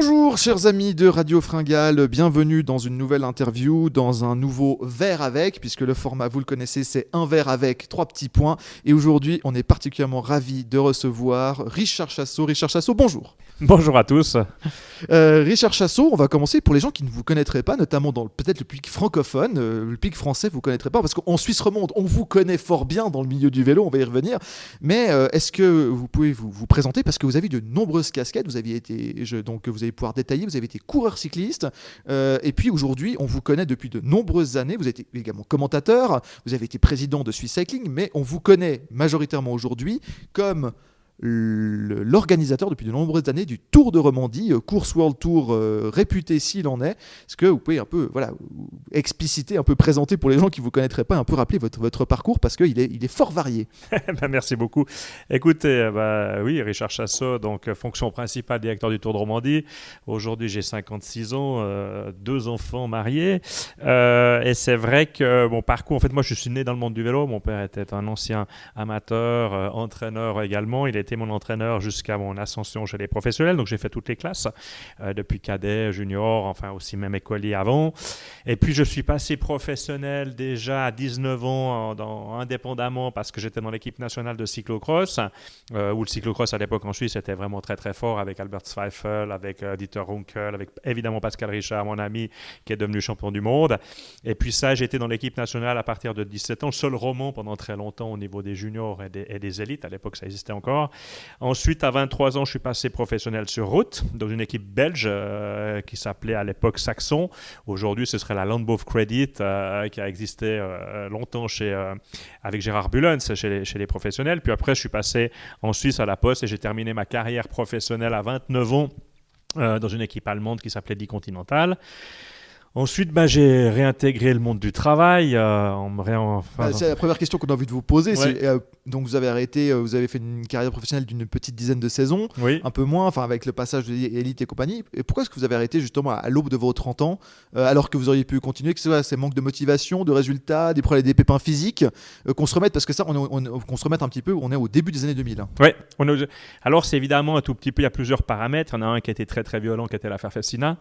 Bonjour chers amis de Radio Fringale, bienvenue dans une nouvelle interview, dans un nouveau verre avec, puisque le format, vous le connaissez, c'est un verre avec 3 petits points. Et aujourd'hui, on est particulièrement ravis de recevoir Richard Chassot. Richard Chassot, bonjour. Bonjour à tous. Richard Chassot, on va commencer pour les gens qui ne vous connaîtraient pas, notamment dans peut-être le public francophone, le public français vous connaîtrait pas, parce qu'en Suisse romande, on vous connaît fort bien dans le milieu du vélo, on va y revenir. Mais est-ce que vous pouvez vous présenter, parce que vous avez de nombreuses casquettes, vous aviez été, donc vous allez pouvoir détailler, vous avez été coureur cycliste, et puis aujourd'hui, on vous connaît depuis de nombreuses années, vous êtes également commentateur, vous avez été président de Swiss Cycling, mais on vous connaît majoritairement aujourd'hui comme l'organisateur depuis de nombreuses années du Tour de Romandie, course World Tour réputé s'il en est. Est-ce que vous pouvez un peu expliciter, un peu présenter pour les gens qui ne vous connaîtraient pas, un peu rappeler votre parcours, parce qu'il est fort varié. Merci beaucoup. Écoutez, oui, Richard Chassot, donc fonction principale directeur du Tour de Romandie. Aujourd'hui, j'ai 56 ans, 2 enfants mariés. Et c'est vrai que mon parcours, en fait, moi, je suis né dans le monde du vélo. Mon père était un ancien amateur, entraîneur également. Il était mon entraîneur jusqu'à mon ascension chez les professionnels, donc j'ai fait toutes les classes, depuis cadet, junior, enfin aussi même écolier avant. Et puis je suis passé professionnel déjà à 19 ans, indépendamment, parce que j'étais dans l'équipe nationale de cyclocross, où le cyclocross à l'époque en Suisse était vraiment très très fort, avec Albert Zweifel, avec Dieter Runkel, avec évidemment Pascal Richard, mon ami, qui est devenu champion du monde. Et puis ça, j'ai été dans l'équipe nationale à partir de 17 ans, le seul roman pendant très longtemps au niveau des juniors et des élites, à l'époque ça existait encore. Ensuite, à 23 ans, je suis passé professionnel sur route dans une équipe belge qui s'appelait à l'époque Saxon. Aujourd'hui, ce serait la Landbov Credit qui a existé longtemps avec Gérard Bullens chez les professionnels. Puis après, je suis passé en Suisse à la Poste et j'ai terminé ma carrière professionnelle à 29 ans dans une équipe allemande qui s'appelait Die Continental. Ensuite, j'ai réintégré le monde du travail. C'est la première question qu'on a envie de vous poser. Ouais. Donc vous avez arrêté, vous avez fait une carrière professionnelle d'une petite dizaine de saisons, Oui. un peu moins, enfin avec le passage de l'élite et compagnie. Et pourquoi est-ce que vous avez arrêté justement à l'aube de vos 30 ans, alors que vous auriez pu continuer, que ce soit ces manques de motivation, de résultats, des problèmes, des pépins physiques, qu'on se remette, parce que ça, qu'on se remette un petit peu, on est au début des années 2000. Oui, alors c'est évidemment un tout petit peu, il y a plusieurs paramètres. Il y en a un qui a été très très violent, qui était l'affaire Fessina.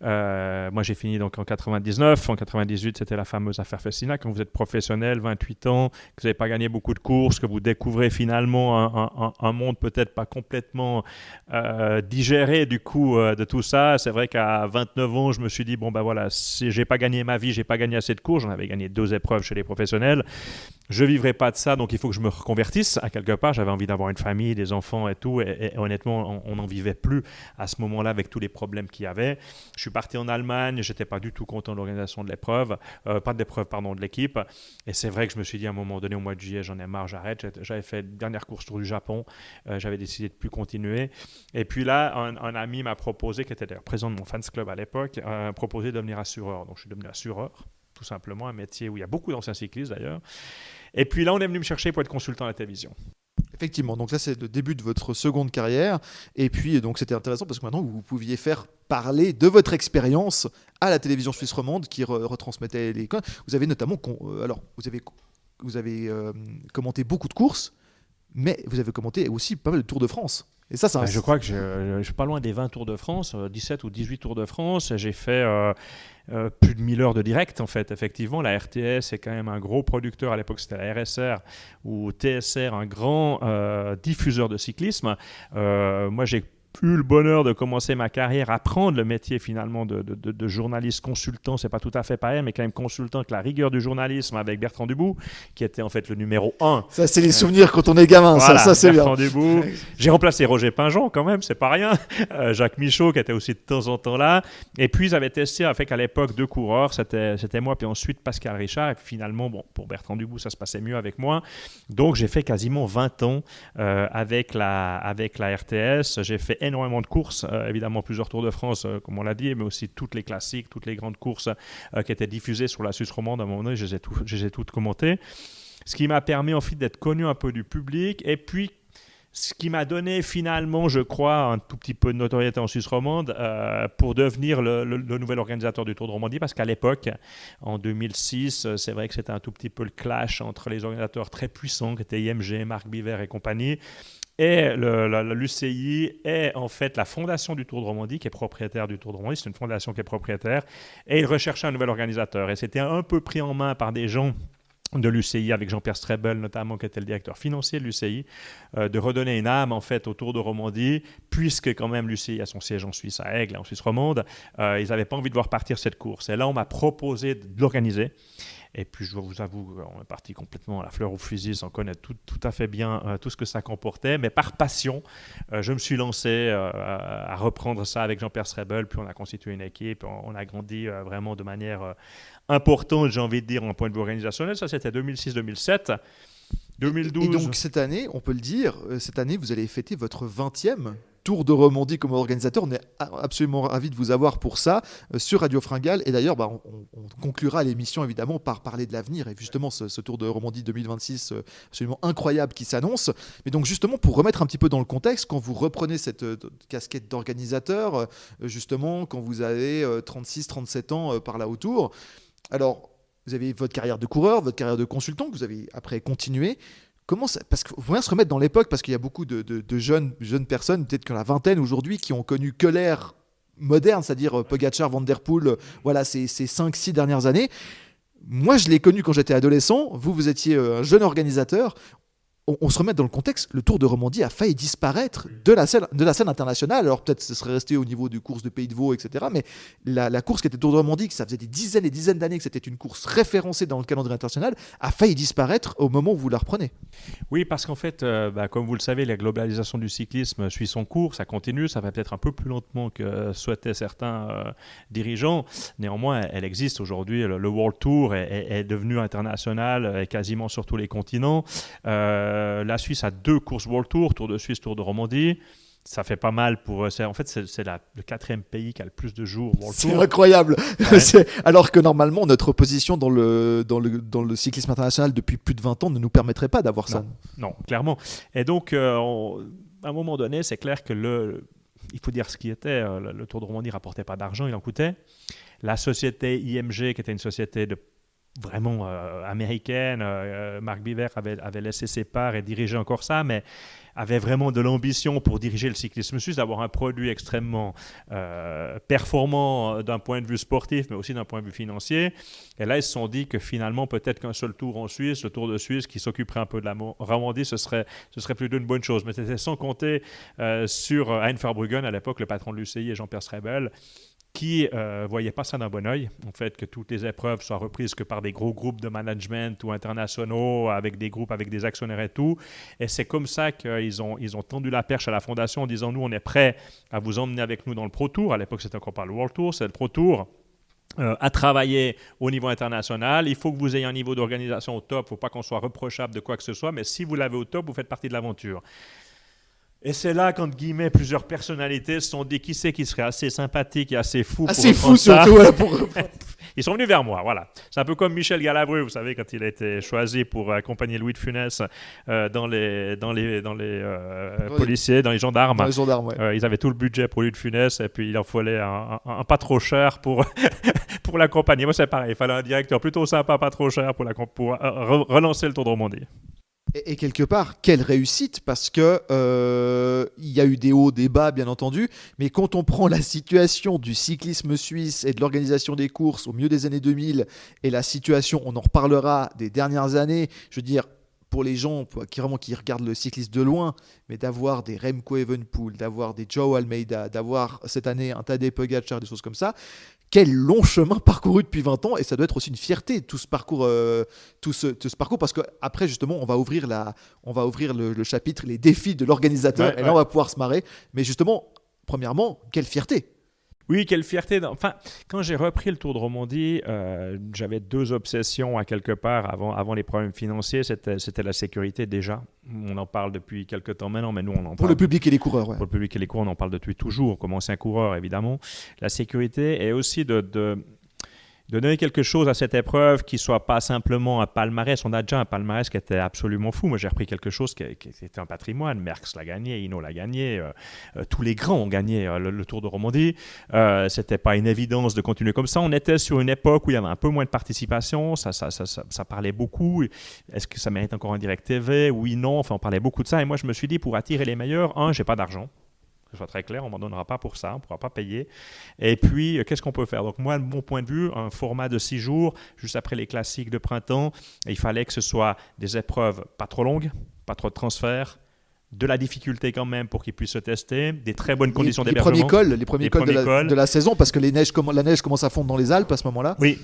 Moi j'ai fini donc en 99, en 98 c'était la fameuse affaire Fessina. Quand vous êtes professionnel, 28 ans, que vous n'avez pas gagné beaucoup de courses, que vous découvrez finalement un monde peut-être pas complètement digéré du coup de tout ça. C'est vrai qu'à 29 ans je me suis dit si j'ai pas gagné ma vie, j'ai pas gagné assez de courses, j'en avais gagné 2 épreuves chez les professionnels. Je vivrai pas de ça, donc il faut que je me reconvertisse à quelque part. J'avais envie d'avoir une famille, des enfants et tout, et honnêtement, on n'en vivait plus à ce moment-là avec tous les problèmes qu'il y avait. Je suis parti en Allemagne, j'étais pas du tout content de l'organisation de l'épreuve, de l'équipe. Et c'est vrai que je me suis dit à un moment donné, au mois de juillet, j'en ai marre, j'arrête. J'avais fait une dernière course Tour du Japon, j'avais décidé de plus continuer. Et puis là, un ami m'a proposé, qui était d'ailleurs président de mon fans club à l'époque, proposé de devenir assureur. Donc je suis devenu assureur, tout simplement, un métier où il y a beaucoup d'anciens cyclistes d'ailleurs. Et puis là, on est venu me chercher pour être consultant à la télévision. Effectivement, donc là c'est le début de votre seconde carrière, et puis donc c'était intéressant parce que maintenant vous pouviez faire parler de votre expérience à la télévision suisse romande qui retransmettait les... Vous avez notamment, vous avez commenté beaucoup de courses, mais vous avez commenté aussi pas mal de Tours de France. Et ça, je crois que je suis pas loin des 20 Tours de France, 17 ou 18 Tours de France. J'ai fait plus de 1000 heures de direct, en fait. Effectivement, la RTS est quand même un gros producteur. À l'époque, c'était la RSR ou TSR, un grand diffuseur de cyclisme. Moi, j'ai eu le bonheur de commencer ma carrière, apprendre le métier finalement de journaliste consultant. C'est pas tout à fait pareil, mais quand même consultant avec la rigueur du journalisme avec Bertrand Dubout, qui était en fait le numéro 1. Ça, c'est les souvenirs quand on est gamin, voilà, ça c'est Bertrand bien. Dubout. J'ai remplacé Roger Pingeon quand même, c'est pas rien. Jacques Michaud qui était aussi de temps en temps là. Et puis ils avaient testé avec à l'époque 2 coureurs, c'était moi puis ensuite Pascal Richard. Et puis finalement, pour Bertrand Dubout, ça se passait mieux avec moi. Donc j'ai fait quasiment 20 ans avec la RTS. J'ai fait énormément de courses, évidemment plusieurs Tours de France, comme on l'a dit, mais aussi toutes les classiques, toutes les grandes courses qui étaient diffusées sur la Suisse romande. À un moment donné, je les ai toutes commentées. Ce qui m'a permis en fait d'être connu un peu du public, et puis ce qui m'a donné finalement, je crois, un tout petit peu de notoriété en Suisse romande pour devenir le nouvel organisateur du Tour de Romandie, parce qu'à l'époque, en 2006, c'est vrai que c'était un tout petit peu le clash entre les organisateurs très puissants qui étaient IMG, Marc Biver et compagnie, Et l'UCI est en fait la fondation du Tour de Romandie qui est propriétaire du Tour de Romandie. C'est une fondation qui est propriétaire. Et ils recherchaient un nouvel organisateur. Et c'était un peu pris en main par des gens de l'UCI, avec Jean-Pierre Strebel notamment, qui était le directeur financier de l'UCI, de redonner une âme en fait au Tour de Romandie, puisque quand même l'UCI a son siège en Suisse, à Aigle, en Suisse romande. Ils n'avaient pas envie de voir partir cette course. Et là, on m'a proposé de l'organiser. Et puis, je vous avoue, on est parti complètement à la fleur au fusil, sans connaître tout à fait bien tout ce que ça comportait. Mais par passion, je me suis lancé à reprendre ça avec Jean-Pierre Strebel. Puis on a constitué une équipe. On a grandi vraiment de manière importante, j'ai envie de dire, en point de vue organisationnel. Ça, c'était 2006-2007. 2012. Et donc, cette année, on peut le dire, cette année, vous allez fêter votre 20e Tour de Romandie comme organisateur. On est absolument ravis de vous avoir pour ça sur Radio Fringale. Et d'ailleurs, on conclura l'émission évidemment par parler de l'avenir et justement ce Tour de Romandie 2026 absolument incroyable qui s'annonce. Mais donc justement, pour remettre un petit peu dans le contexte, quand vous reprenez cette casquette d'organisateur, justement, quand vous avez 36-37 ans par là autour, alors vous avez votre carrière de coureur, votre carrière de consultant, que vous avez après continué. Comment ça, parce qu'il faut bien se remettre dans l'époque, parce qu'il y a beaucoup de jeunes personnes, peut-être qu'on a la vingtaine aujourd'hui, qui ont connu que l'ère moderne, c'est-à-dire Pogacar, Van Der Poel, voilà, ces 5-6 dernières années. Moi, je l'ai connu quand j'étais adolescent. Vous étiez un jeune organisateur. On se remet dans le contexte, le Tour de Romandie a failli disparaître de la scène internationale. Alors peut-être ce serait resté au niveau du course de Pays de Vaud, etc. Mais la course qui était le Tour de Romandie, que ça faisait des dizaines et dizaines d'années que c'était une course référencée dans le calendrier international, a failli disparaître au moment où vous la reprenez. Oui, parce qu'en fait, comme vous le savez, la globalisation du cyclisme suit son cours, ça continue, ça va peut-être un peu plus lentement que souhaitaient certains dirigeants. Néanmoins, elle existe aujourd'hui. Le World Tour est devenu international quasiment sur tous les continents. La Suisse a 2 courses World Tour, Tour de Suisse, Tour de Romandie. Ça fait pas mal pour... En fait, c'est le 4e pays qui a le plus de jours World Tour. C'est incroyable. Ouais. Alors que normalement, notre position dans le cyclisme international depuis plus de 20 ans ne nous permettrait pas d'avoir ça. Non, clairement. Et donc, à un moment donné, c'est clair que il faut dire ce qui était. Le Tour de Romandie ne rapportait pas d'argent, il en coûtait. La société IMG, qui était une société vraiment américaine, Marc Biver avait laissé ses parts et dirigeait encore ça, mais avait vraiment de l'ambition pour diriger le cyclisme suisse, d'avoir un produit extrêmement performant d'un point de vue sportif, mais aussi d'un point de vue financier. Et là, ils se sont dit que finalement, peut-être qu'un seul tour en Suisse, le Tour de Suisse, qui s'occuperait un peu de la Romandie, ce serait plutôt une bonne chose. Mais c'était sans compter sur Hein Verbruggen, à l'époque, le patron de l'UCI, et Jean-Pierre Strebel, qui ne voyait pas ça d'un bon oeil, en fait, que toutes les épreuves soient reprises que par des gros groupes de management ou internationaux, avec des groupes, avec des actionnaires et tout. Et c'est comme ça qu'ils ont tendu la perche à la fondation en disant, nous, on est prêts à vous emmener avec nous dans le Pro Tour. À l'époque, c'était encore pas le World Tour, c'est le Pro Tour. À travailler au niveau international. Il faut que vous ayez un niveau d'organisation au top. Il ne faut pas qu'on soit reprochable de quoi que ce soit, mais si vous l'avez au top, vous faites partie de l'aventure. Et c'est là qu'entre guillemets, plusieurs personnalités se sont dit qui c'est qui serait assez sympathique et assez fou assez pour fou ça. Surtout. Pour... Ils sont venus vers moi, voilà. C'est un peu comme Michel Galabru, vous savez, quand il a été choisi pour accompagner Louis de Funès dans les policiers, dans les gendarmes. Dans les gendarmes, ouais. Ils avaient tout le budget pour Louis de Funès et puis il en fallait un pas trop cher pour l'accompagner. Moi, c'est pareil, il fallait un directeur plutôt sympa, pas trop cher pour relancer le Tour de Romandie. Et quelque part, quelle réussite, parce que il y a eu des hauts, des bas, bien entendu, mais quand on prend la situation du cyclisme suisse et de l'organisation des courses au milieu des années 2000 et la situation, on en reparlera, des dernières années, je veux dire, pour les gens qui regardent le cyclisme de loin, mais d'avoir des Remco Evenepoel, d'avoir des Joao Almeida, d'avoir cette année un Tadej Pogacar, des choses comme ça, quel long chemin parcouru depuis 20 ans, et ça doit être aussi une fierté, tout ce parcours, ce parcours, parce qu'après, justement, on va ouvrir le chapitre, les défis de l'organisateur, et là, on va pouvoir se marrer. Mais justement, premièrement, quelle fierté! Oui, quelle fierté. Enfin, quand j'ai repris le Tour de Romandie, j'avais 2 obsessions à quelque part avant les problèmes financiers. C'était la sécurité déjà. On en parle depuis quelques temps maintenant, mais nous, on en parle. Pour le public et les coureurs, ouais. Pour le public et les coureurs, on en parle depuis toujours, comme ancien coureur, évidemment. La sécurité et aussi de de donner quelque chose à cette épreuve qui ne soit pas simplement un palmarès. On a déjà un palmarès qui était absolument fou. Moi, j'ai repris quelque chose qui était un patrimoine. Merckx l'a gagné, Hinault l'a gagné, tous les grands ont gagné le Tour de Romandie. Ce n'était pas une évidence de continuer comme ça. On était sur une époque où il y avait un peu moins de participation, ça parlait beaucoup. Est-ce que ça mérite encore un direct TV? Oui, non. Enfin, on parlait beaucoup de ça. Et moi, je me suis dit, pour attirer les meilleurs, je n'ai pas d'argent. Que ce soit très clair, on ne m'en donnera pas pour ça, on ne pourra pas payer. Et puis, qu'est-ce qu'on peut faire? Donc moi, de mon point de vue, un format de 6 jours, juste après les classiques de printemps, il fallait que ce soit des épreuves pas trop longues, pas trop de transferts, de la difficulté quand même pour qu'ils puissent se tester, des très bonnes conditions d'hébergement. Les premiers cols de la saison, parce que la neige commence à fondre dans les Alpes à ce moment-là. Oui,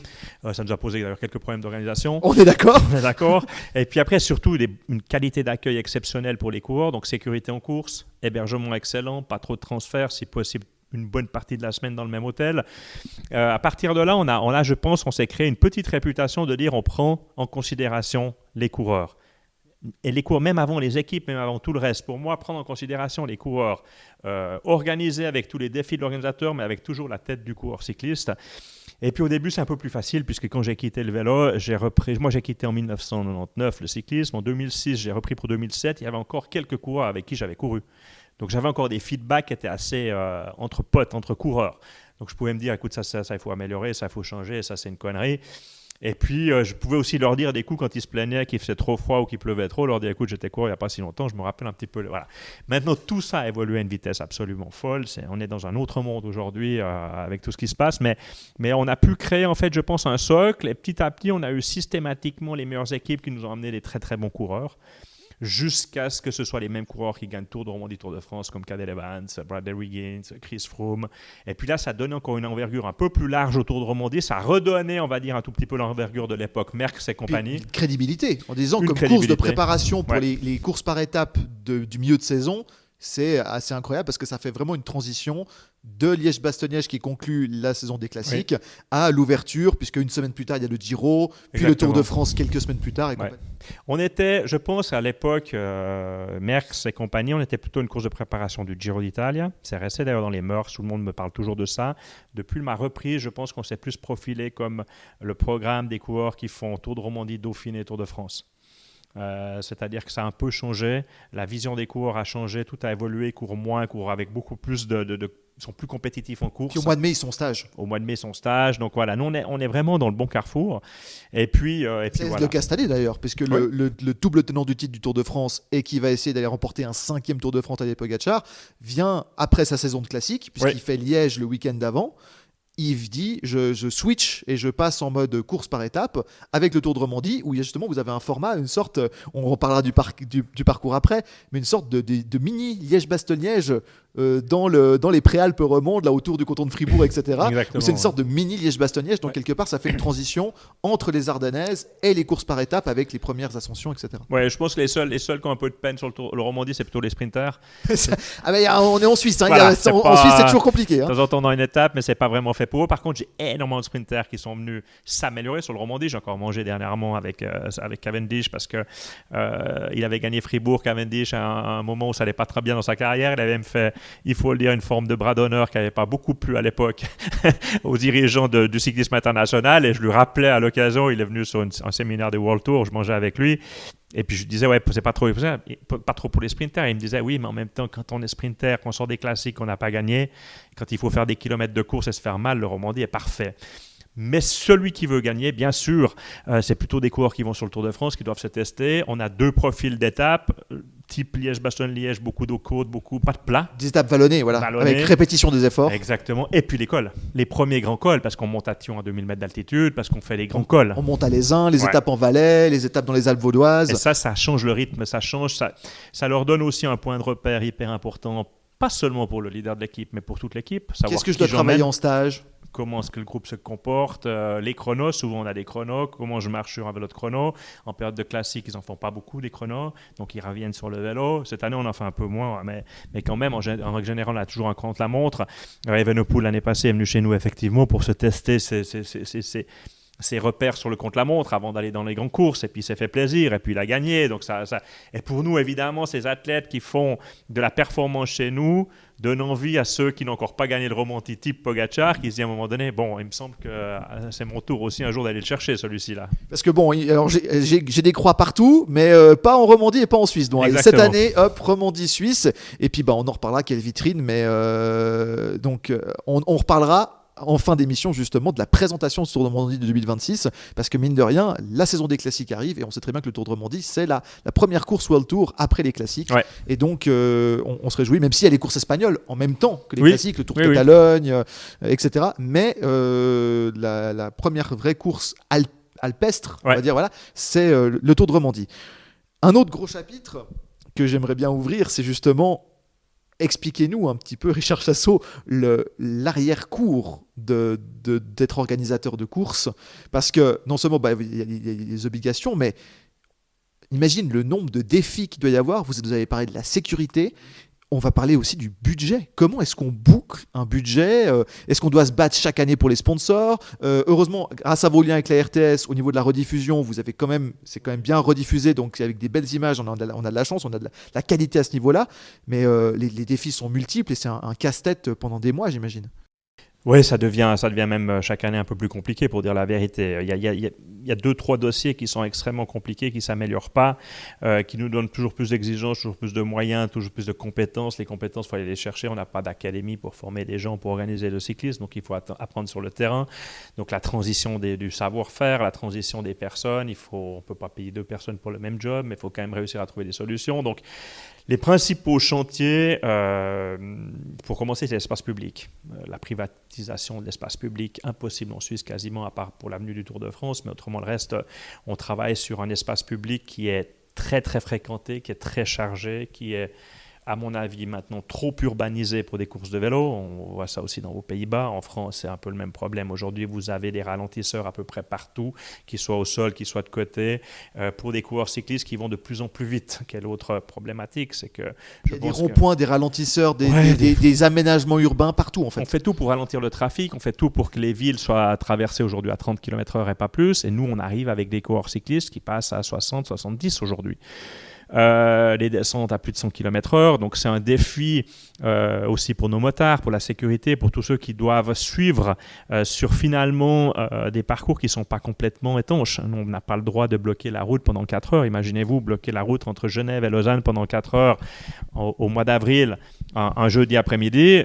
ça nous a posé d'ailleurs quelques problèmes d'organisation. On est d'accord. On est d'accord. Et puis après, surtout, une qualité d'accueil exceptionnelle pour les coureurs, donc sécurité en course, hébergement excellent, pas trop de transferts, si possible une bonne partie de la semaine dans le même hôtel. À partir de là, je pense, on s'est créé une petite réputation de dire on prend en considération les coureurs. Et les coureurs, même avant les équipes, même avant tout le reste, pour moi, prendre en considération les coureurs, organisés avec tous les défis de l'organisateur, mais avec toujours la tête du coureur cycliste. Et puis au début, c'est un peu plus facile, puisque quand j'ai quitté le vélo, j'ai quitté en 1999 le cyclisme. En 2006, j'ai repris pour 2007. Il y avait encore quelques coureurs avec qui j'avais couru. Donc j'avais encore des feedbacks qui étaient assez entre potes, entre coureurs. Donc je pouvais me dire, écoute, ça il faut améliorer, ça il faut changer, ça c'est une connerie. Et puis, je pouvais aussi leur dire des coups quand ils se plaignaient qu'il faisait trop froid ou qu'il pleuvait trop, leur dire, écoute, j'étais court il n'y a pas si longtemps, je me rappelle un petit peu. Voilà. Maintenant, tout ça a évolué à une vitesse absolument folle. On est dans un autre monde aujourd'hui avec tout ce qui se passe, mais on a pu créer, en fait, je pense, un socle. Et petit à petit, on a eu systématiquement les meilleures équipes qui nous ont amené des très, très bons coureurs, jusqu'à ce que ce soit les mêmes coureurs qui gagnent Tour de Romandie, Tour de France, comme Cadel Evans, Bradley Wiggins, Chris Froome. Et puis là, ça donnait encore une envergure un peu plus large au Tour de Romandie. Ça redonnait, on va dire, un tout petit peu l'envergure de l'époque Merckx et compagnie. Une crédibilité, en disant comme course de préparation pour les courses par étapes du milieu de saison, c'est assez incroyable parce que ça fait vraiment une transition de Liège-Bastogne-Liège qui conclut la saison des classiques à l'ouverture, puisque une semaine plus tard il y a le Giro, puis le Tour de France quelques semaines plus tard. On était, je pense, à l'époque, Merckx et compagnie, on était plutôt une course de préparation du Giro d'Italia. C'est resté d'ailleurs dans les mœurs, tout le monde me parle toujours de ça. Depuis ma reprise, je pense qu'on s'est plus profilé comme le programme des coureurs qui font Tour de Romandie, Dauphiné, Tour de France. C'est-à-dire que ça a un peu changé, la vision des coureurs a changé, tout a évolué, ils courent moins, ils courent avec beaucoup plus ils sont plus compétitifs en course. Puis au mois de mai, ils sont stage. Au mois de mai, son stage. Donc voilà, nous, on est vraiment dans le bon carrefour. Et puis c'est voilà. le cas cette année d'ailleurs, puisque le double tenant du titre du Tour de France et qui va essayer d'aller remporter un 5e Tour de France, Tadej Pogačar, vient après sa saison de classique, puisqu'il fait Liège le week-end d'avant. Yves dit je switch et je passe en mode course par étape avec le Tour de Romandie où justement vous avez un format, une sorte, on reparlera du parcours après, mais une sorte de mini Liège-Bastogne-Liège dans les préalpes romandes, là autour du canton de Fribourg, etc. Exactement, où c'est une sorte de mini Liège-Bastogne-Liège, donc quelque part ça fait une transition entre les Ardennaises et les courses par étapes avec les premières ascensions, etc. Ouais, je pense que les seuls qui ont un peu de peine sur le Romandie, c'est plutôt les sprinters. On est en Suisse, Voilà, en Suisse c'est toujours compliqué. De temps en temps dans une étape, mais c'est pas vraiment fait pour eux. Par contre, j'ai énormément de sprinters qui sont venus s'améliorer sur le Romandie. J'ai encore mangé dernièrement avec Cavendish parce que il avait gagné Fribourg, Cavendish, à un moment où ça allait pas très bien dans sa carrière. Il avait même fait, il faut le dire, une forme de bras d'honneur qui n'avait pas beaucoup plu à l'époque aux dirigeants du cyclisme international. Et je lui rappelais à l'occasion, il est venu sur un séminaire de World Tour, je mangeais avec lui. Et puis je disais, ouais, c'est pas trop pour les sprinters. Et il me disait, oui, mais en même temps, quand on est sprinter, qu'on sort des classiques, qu'on n'a pas gagné, quand il faut faire des kilomètres de course et se faire mal, le Romandie est parfait. Mais celui qui veut gagner, bien sûr, c'est plutôt des coureurs qui vont sur le Tour de France, qui doivent se tester. On a 2 profils d'étapes, type Liège-Bastogne-Liège, beaucoup d'eau chaude, pas de plat. Des étapes vallonnées, voilà, avec répétition des efforts. Exactement. Et puis les cols, les premiers grands cols, parce qu'on monte à Thion à 2000 mètres d'altitude, parce qu'on fait les grands cols. On monte à l'Aisin, les étapes en Valais, les étapes dans les Alpes vaudoises. Et ça change le rythme, ça leur donne aussi un point de repère hyper important, pas seulement pour le leader de l'équipe, mais pour toute l'équipe. Qu'est-ce que je dois travailler en stage ? Comment est-ce que le groupe se comporte, les chronos, souvent on a des chronos, comment je marche sur un vélo de chrono. En période de classique, ils n'en font pas beaucoup des chronos, donc ils reviennent sur le vélo. Cette année, on en fait un peu moins, mais quand même, en règle générale, on a toujours un contre-la-montre. Evenepoel, l'année passée, est venu chez nous effectivement pour se tester ses repères sur le contre-la-montre avant d'aller dans les grandes courses, et puis il s'est fait plaisir, et puis il a gagné. Donc et pour nous, évidemment, ces athlètes qui font de la performance chez nous donne envie à ceux qui n'ont encore pas gagné le Romandy type Pogacar, qui se disent à un moment donné, bon, il me semble que c'est mon tour aussi un jour d'aller le chercher, celui-ci-là. Parce que bon, alors j'ai des croix partout, mais pas en Romandie et pas en Suisse. Donc cette année, hop, Romandie Suisse. Et puis on en reparlera, quelle vitrine. Mais on reparlera en fin d'émission justement de la présentation de ce Tour de Romandie de 2026, parce que mine de rien, la saison des classiques arrive et on sait très bien que le Tour de Romandie, c'est la première course World Tour après les classiques. Ouais. Et donc on se réjouit, même s'il y a les courses espagnoles en même temps que les classiques, le Tour de Catalogne, etc. Mais la première vraie course alpestre, on va dire, voilà, c'est le Tour de Romandie. Un autre gros chapitre que j'aimerais bien ouvrir, c'est justement, expliquez-nous un petit peu, Richard Chassot, l'arrière-cours d'être organisateur de courses, parce que non seulement il y a les obligations, mais imagine le nombre de défis qu'il doit y avoir. Vous avez parlé de la sécurité. On va parler aussi du budget. Comment est-ce qu'on boucle un budget ? Est-ce qu'on doit se battre chaque année pour les sponsors ? Heureusement, grâce à vos liens avec la RTS, au niveau de la rediffusion, c'est quand même bien rediffusé, donc avec des belles images, on a de la chance, on a de la qualité à ce niveau-là. Mais les défis sont multiples et c'est un casse-tête pendant des mois, j'imagine. Oui, ça devient même chaque année un peu plus compliqué, pour dire la vérité. Il y a 2-3 dossiers qui sont extrêmement compliqués, qui ne s'améliorent pas, qui nous donnent toujours plus d'exigences, toujours plus de moyens, toujours plus de compétences. Les compétences, il faut aller les chercher. On n'a pas d'académie pour former des gens pour organiser le cyclisme, donc il faut apprendre sur le terrain. Donc la transition du savoir-faire, la transition des personnes, on ne peut pas payer 2 personnes pour le même job, mais il faut quand même réussir à trouver des solutions. Donc les principaux chantiers, pour commencer, c'est l'espace public. La privatisation de l'espace public, impossible en Suisse quasiment, à part pour l'avenue du Tour de France. Mais autrement, le reste, on travaille sur un espace public qui est très, très fréquenté, qui est très chargé, qui est, à mon avis, maintenant trop urbanisé pour des courses de vélo. On voit ça aussi dans vos Pays-Bas. En France, c'est un peu le même problème. Aujourd'hui, vous avez des ralentisseurs à peu près partout, qu'ils soient au sol, qu'ils soient de côté, pour des coureurs cyclistes qui vont de plus en plus vite. Quelle autre problématique, c'est que il y a des ronds-points, des ralentisseurs, des aménagements urbains partout, en fait. On fait tout pour ralentir le trafic, on fait tout pour que les villes soient traversées aujourd'hui à 30 km/h et pas plus. Et nous, on arrive avec des coureurs cyclistes qui passent à 60, 70 aujourd'hui. Les descentes à plus de 100 km/h, donc c'est un défi aussi pour nos motards, pour la sécurité, pour tous ceux qui doivent suivre sur finalement des parcours qui ne sont pas complètement étanches. Nous, on n'a pas le droit de bloquer la route pendant 4 heures. Imaginez-vous bloquer la route entre Genève et Lausanne pendant 4 heures au mois d'avril, un jeudi après-midi.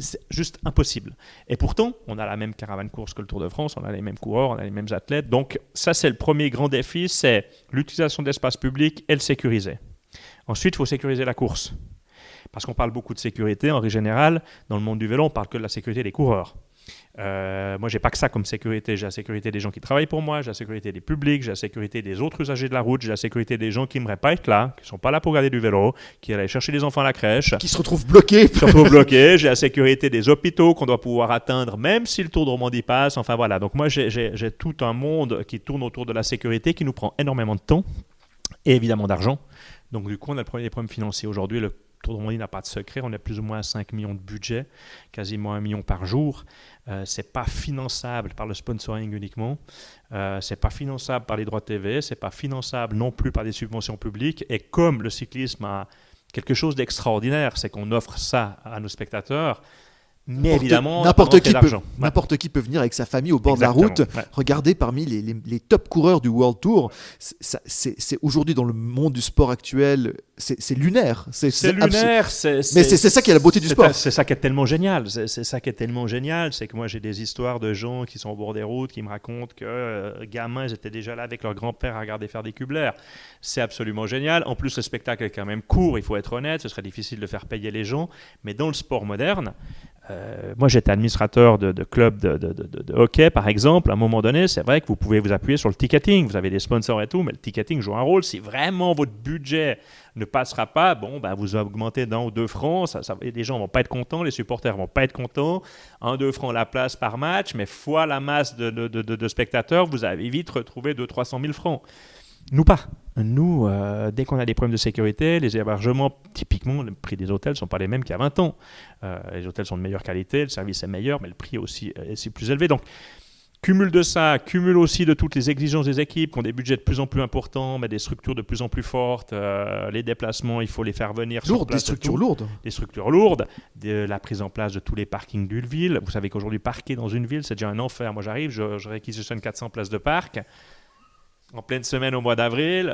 C'est juste impossible. Et pourtant, on a la même caravane course que le Tour de France, on a les mêmes coureurs, on a les mêmes athlètes. Donc ça, c'est le premier grand défi, c'est l'utilisation de l'espace public et le sécuriser. Ensuite, il faut sécuriser la course. Parce qu'on parle beaucoup de sécurité, en règle générale, dans le monde du vélo, on parle que de la sécurité des coureurs. Moi, j'ai pas que ça comme sécurité. J'ai la sécurité des gens qui travaillent pour moi, j'ai la sécurité des publics, j'ai la sécurité des autres usagers de la route, j'ai la sécurité des gens qui n'aimeraient pas être là, qui sont pas là pour regarder du vélo, qui allaient chercher les enfants à la crèche, qui se retrouvent bloqués. J'ai la sécurité des hôpitaux qu'on doit pouvoir atteindre, même si le Tour de Romandie passe. Enfin voilà. Donc moi, j'ai tout un monde qui tourne autour de la sécurité, qui nous prend énormément de temps et évidemment d'argent. Donc du coup, on a les problèmes financiers aujourd'hui. Le Tour de Romandie n'a pas de secret, on a plus ou moins 5 millions de budget, quasiment 1 million par jour. C'est pas finançable par le sponsoring uniquement, c'est pas finançable par les droits TV, c'est pas finançable non plus par des subventions publiques. Et comme le cyclisme a quelque chose d'extraordinaire, c'est qu'on offre ça à nos spectateurs. Mais évidemment, n'importe qui peut venir avec sa famille au bord de la route. Ouais. Regardez parmi les top coureurs du World Tour. C'est aujourd'hui dans le monde du sport actuel, c'est lunaire. C'est lunaire. Mais c'est ça qui est la beauté du sport. C'est ça qui est tellement génial. C'est ça qui est tellement génial. C'est que moi, j'ai des histoires de gens qui sont au bord des routes, qui me racontent que gamins, ils étaient déjà là avec leur grand-père à regarder faire des cubelaires. C'est absolument génial. En plus, le spectacle est quand même court, il faut être honnête. Ce serait difficile de faire payer les gens. Mais dans le sport moderne, moi, j'étais administrateur de club de hockey, par exemple. À un moment donné, c'est vrai que vous pouvez vous appuyer sur le ticketing. Vous avez des sponsors et tout, mais le ticketing joue un rôle. Si vraiment votre budget ne passera pas, vous augmentez d'1 ou 2 francs. Les gens ne vont pas être contents, les supporters ne vont pas être contents. 1-2 francs la place par match, mais fois la masse de spectateurs, vous avez vite retrouvé 200-300 000 francs. Nous pas. Nous, dès qu'on a des problèmes de sécurité, les hébergements, typiquement, le prix des hôtels ne sont pas les mêmes qu'il y a 20 ans. Les hôtels sont de meilleure qualité, le service est meilleur, mais le prix aussi est plus élevé. Donc, Cumul de ça, cumul aussi de toutes les exigences des équipes qui ont des budgets de plus en plus importants, mais des structures de plus en plus fortes. Les déplacements, il faut les faire venir sur place. Des structures lourdes. Des structures lourdes, la prise en place de tous les parkings d'une ville. Vous savez qu'aujourd'hui, parquer dans une ville, c'est déjà un enfer. Moi, j'arrive, je réquisitionne 400 places de parc en pleine semaine au mois d'avril.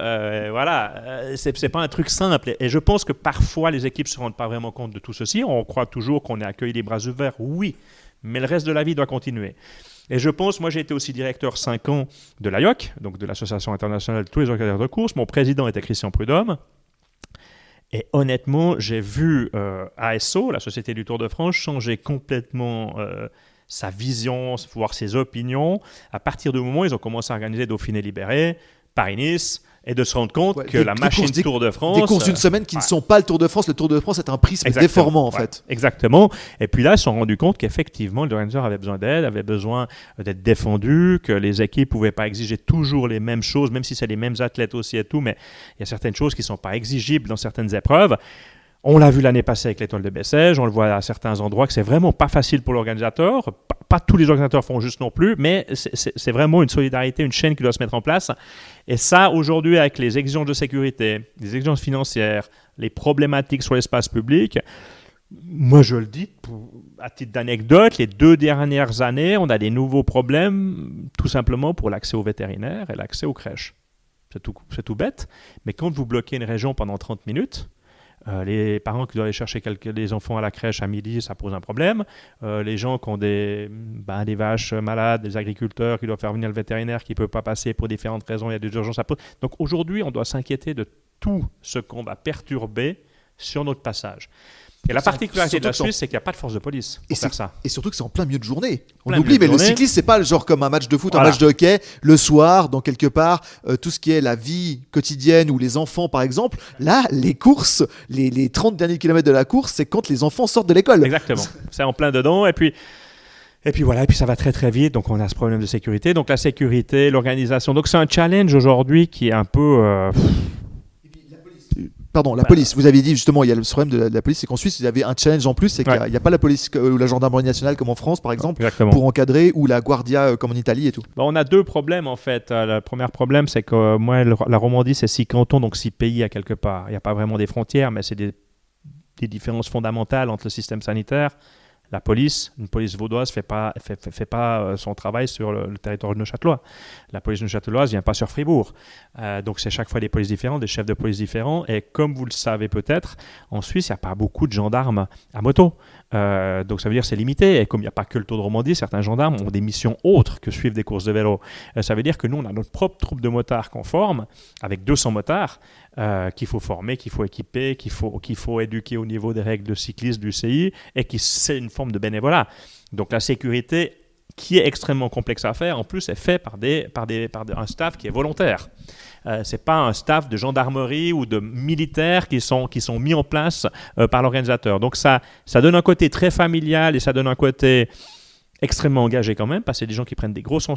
Voilà, c'est pas un truc simple. Et je pense que parfois, les équipes ne se rendent pas vraiment compte de tout ceci. On croit toujours qu'on est accueilli les bras ouverts. Oui, mais le reste de la vie doit continuer. Et je pense, moi j'ai été aussi directeur 5 ans de l'AIOC, donc de l'Association internationale de tous les organisateurs de courses. Mon président était Christian Prudhomme. Et honnêtement, j'ai vu ASO, la Société du Tour de France, changer complètement sa vision, voire ses opinions, à partir du moment où ils ont commencé à organiser Dauphiné Libéré, Paris-Nice, et de se rendre compte que la machine Tour de France... Des courses d'une semaine qui ne sont pas le Tour de France. Le Tour de France est un prisme déformant, en fait. Exactement. Et puis là, ils se sont rendus compte qu'effectivement, les organisateurs avaient besoin d'aide, avaient besoin d'être défendus, que les équipes ne pouvaient pas exiger toujours les mêmes choses, même si c'est les mêmes athlètes aussi et tout, mais il y a certaines choses qui ne sont pas exigibles dans certaines épreuves. On l'a vu l'année passée avec l'étoile de Bessèges, on le voit à certains endroits que c'est vraiment pas facile pour l'organisateur. Pas tous les organisateurs font juste non plus, mais c'est vraiment une solidarité, une chaîne qui doit se mettre en place. Et ça, aujourd'hui, avec les exigences de sécurité, les exigences financières, les problématiques sur l'espace public, moi je le dis, à titre d'anecdote, les 2 dernières années, on a des nouveaux problèmes, tout simplement pour l'accès aux vétérinaires et l'accès aux crèches. C'est tout bête, mais quand vous bloquez une région pendant 30 minutes, les parents qui doivent aller chercher des enfants à la crèche à midi, ça pose un problème. Les gens qui ont des vaches malades, des agriculteurs qui doivent faire venir le vétérinaire qui ne peut pas passer pour différentes raisons, il y a des urgences à poser. Donc aujourd'hui, on doit s'inquiéter de tout ce qu'on va perturber sur notre passage. Et la particularité de la Suisse, c'est qu'il n'y a pas de force de police pour faire ça. Et surtout que c'est en plein milieu de journée. On oublie, mais le cyclisme, c'est pas genre comme un match de foot, un match de hockey, le soir, dans quelque part, tout ce qui est la vie quotidienne ou les enfants, par exemple. Là, les courses, les 30 derniers kilomètres de la course, c'est quand les enfants sortent de l'école. Exactement. C'est en plein dedans. Et puis voilà, et puis ça va très très vite. Donc on a ce problème de sécurité. Donc la sécurité, l'organisation. Donc c'est un challenge aujourd'hui qui est un peu... Pardon, la police. Vous aviez dit justement, il y a le problème de la police, c'est qu'en Suisse, il y avait un challenge en plus, c'est qu'il n'y a pas la police ou la gendarmerie nationale comme en France, par exemple, pour encadrer, ou la Guardia comme en Italie et tout. On a 2 problèmes en fait. Le premier problème, c'est que moi, la Romandie, c'est 6 cantons, donc 6 pays à quelque part. Il n'y a pas vraiment des frontières, mais c'est des différences fondamentales entre le système sanitaire. La police, une police vaudoise fait pas son travail sur le territoire neuchâtelois. La police neuchâteloise vient pas sur Fribourg. Donc c'est chaque fois des polices différentes, des chefs de police différents. Et comme vous le savez peut-être, en Suisse, il n'y a pas beaucoup de gendarmes à moto. Donc ça veut dire que c'est limité. Et comme il n'y a pas que le Tour de Romandie, certains gendarmes ont des missions autres que suivre des courses de vélo. Ça veut dire que nous, on a notre propre troupe de motards qu'on forme, avec 200 motards, qu'il faut former, qu'il faut équiper, qu'il faut éduquer au niveau des règles de cyclisme du CI, et c'est une forme de bénévolat. Donc la sécurité, qui est extrêmement complexe à faire, en plus est fait par un staff qui est volontaire. C'est pas un staff de gendarmerie ou de militaires qui sont mis en place par l'organisateur. Donc ça donne un côté très familial et ça donne un côté extrêmement engagé quand même, parce que c'est des gens qui prennent des grosses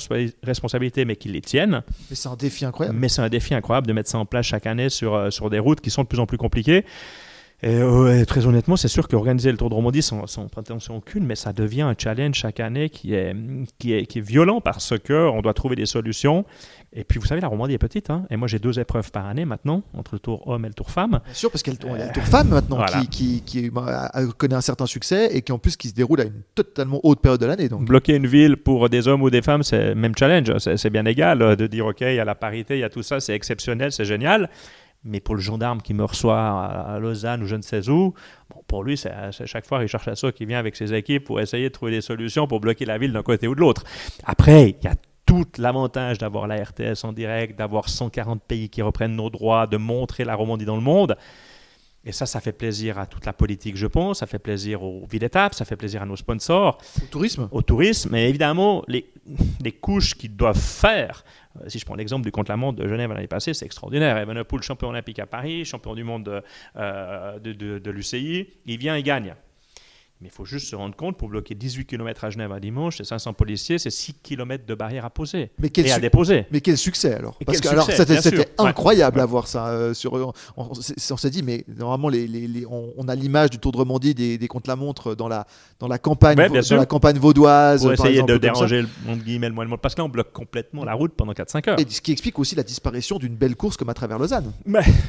responsabilités mais qui les tiennent. Mais c'est un défi incroyable. Mais c'est un défi incroyable de mettre ça en place chaque année sur des routes qui sont de plus en plus compliquées. Et très honnêtement, c'est sûr qu'organiser le Tour de Romandie sans prétention aucune, mais ça devient un challenge chaque année qui est violent parce qu'on doit trouver des solutions. Et puis, vous savez, la Romandie est petite, hein, et moi, j'ai 2 épreuves par année maintenant, entre le Tour Homme et le Tour Femme. Bien sûr, parce qu'il y a le Tour Femme maintenant, voilà. qui connaît un certain succès et qui, en plus, qui se déroule à une totalement haute période de l'année. Donc. Bloquer une ville pour des hommes ou des femmes, c'est le même challenge. C'est bien égal de dire, OK, il y a la parité, il y a tout ça, c'est exceptionnel, c'est génial. Mais pour le gendarme qui me reçoit à Lausanne ou je ne sais où, pour lui, c'est chaque fois Richard Chassot qui vient avec ses équipes pour essayer de trouver des solutions pour bloquer la ville d'un côté ou de l'autre. Après, il y a tout l'avantage d'avoir la RTS en direct, d'avoir 140 pays qui reprennent nos droits, de montrer la Romandie dans le monde. Et ça fait plaisir à toute la politique, je pense. Ça fait plaisir aux villes d'étape, ça fait plaisir à nos sponsors. Au tourisme. Mais évidemment, les couches qu'ils doivent faire. Si je prends l'exemple du contre-la-montre de Genève l'année passée, c'est extraordinaire. Evenepoel, champion olympique à Paris, champion du monde de l'UCI, il vient et gagne. Mais il faut juste se rendre compte, pour bloquer 18 km à Genève un dimanche, c'est 500 policiers, c'est 6 km de barrières à poser et à déposer. Mais quel succès alors. Et parce quel que alors, succès, c'était incroyable ouais. à voir ça. On s'est dit, mais normalement, on a l'image du Tour de Romandie des contre-la-montre dans la campagne, dans la campagne vaudoise. Pour essayer exemple, de déranger le moins le monde. Parce que là, on bloque complètement la route pendant 4-5 heures. Et ce qui explique aussi la disparition d'une belle course comme à travers Lausanne.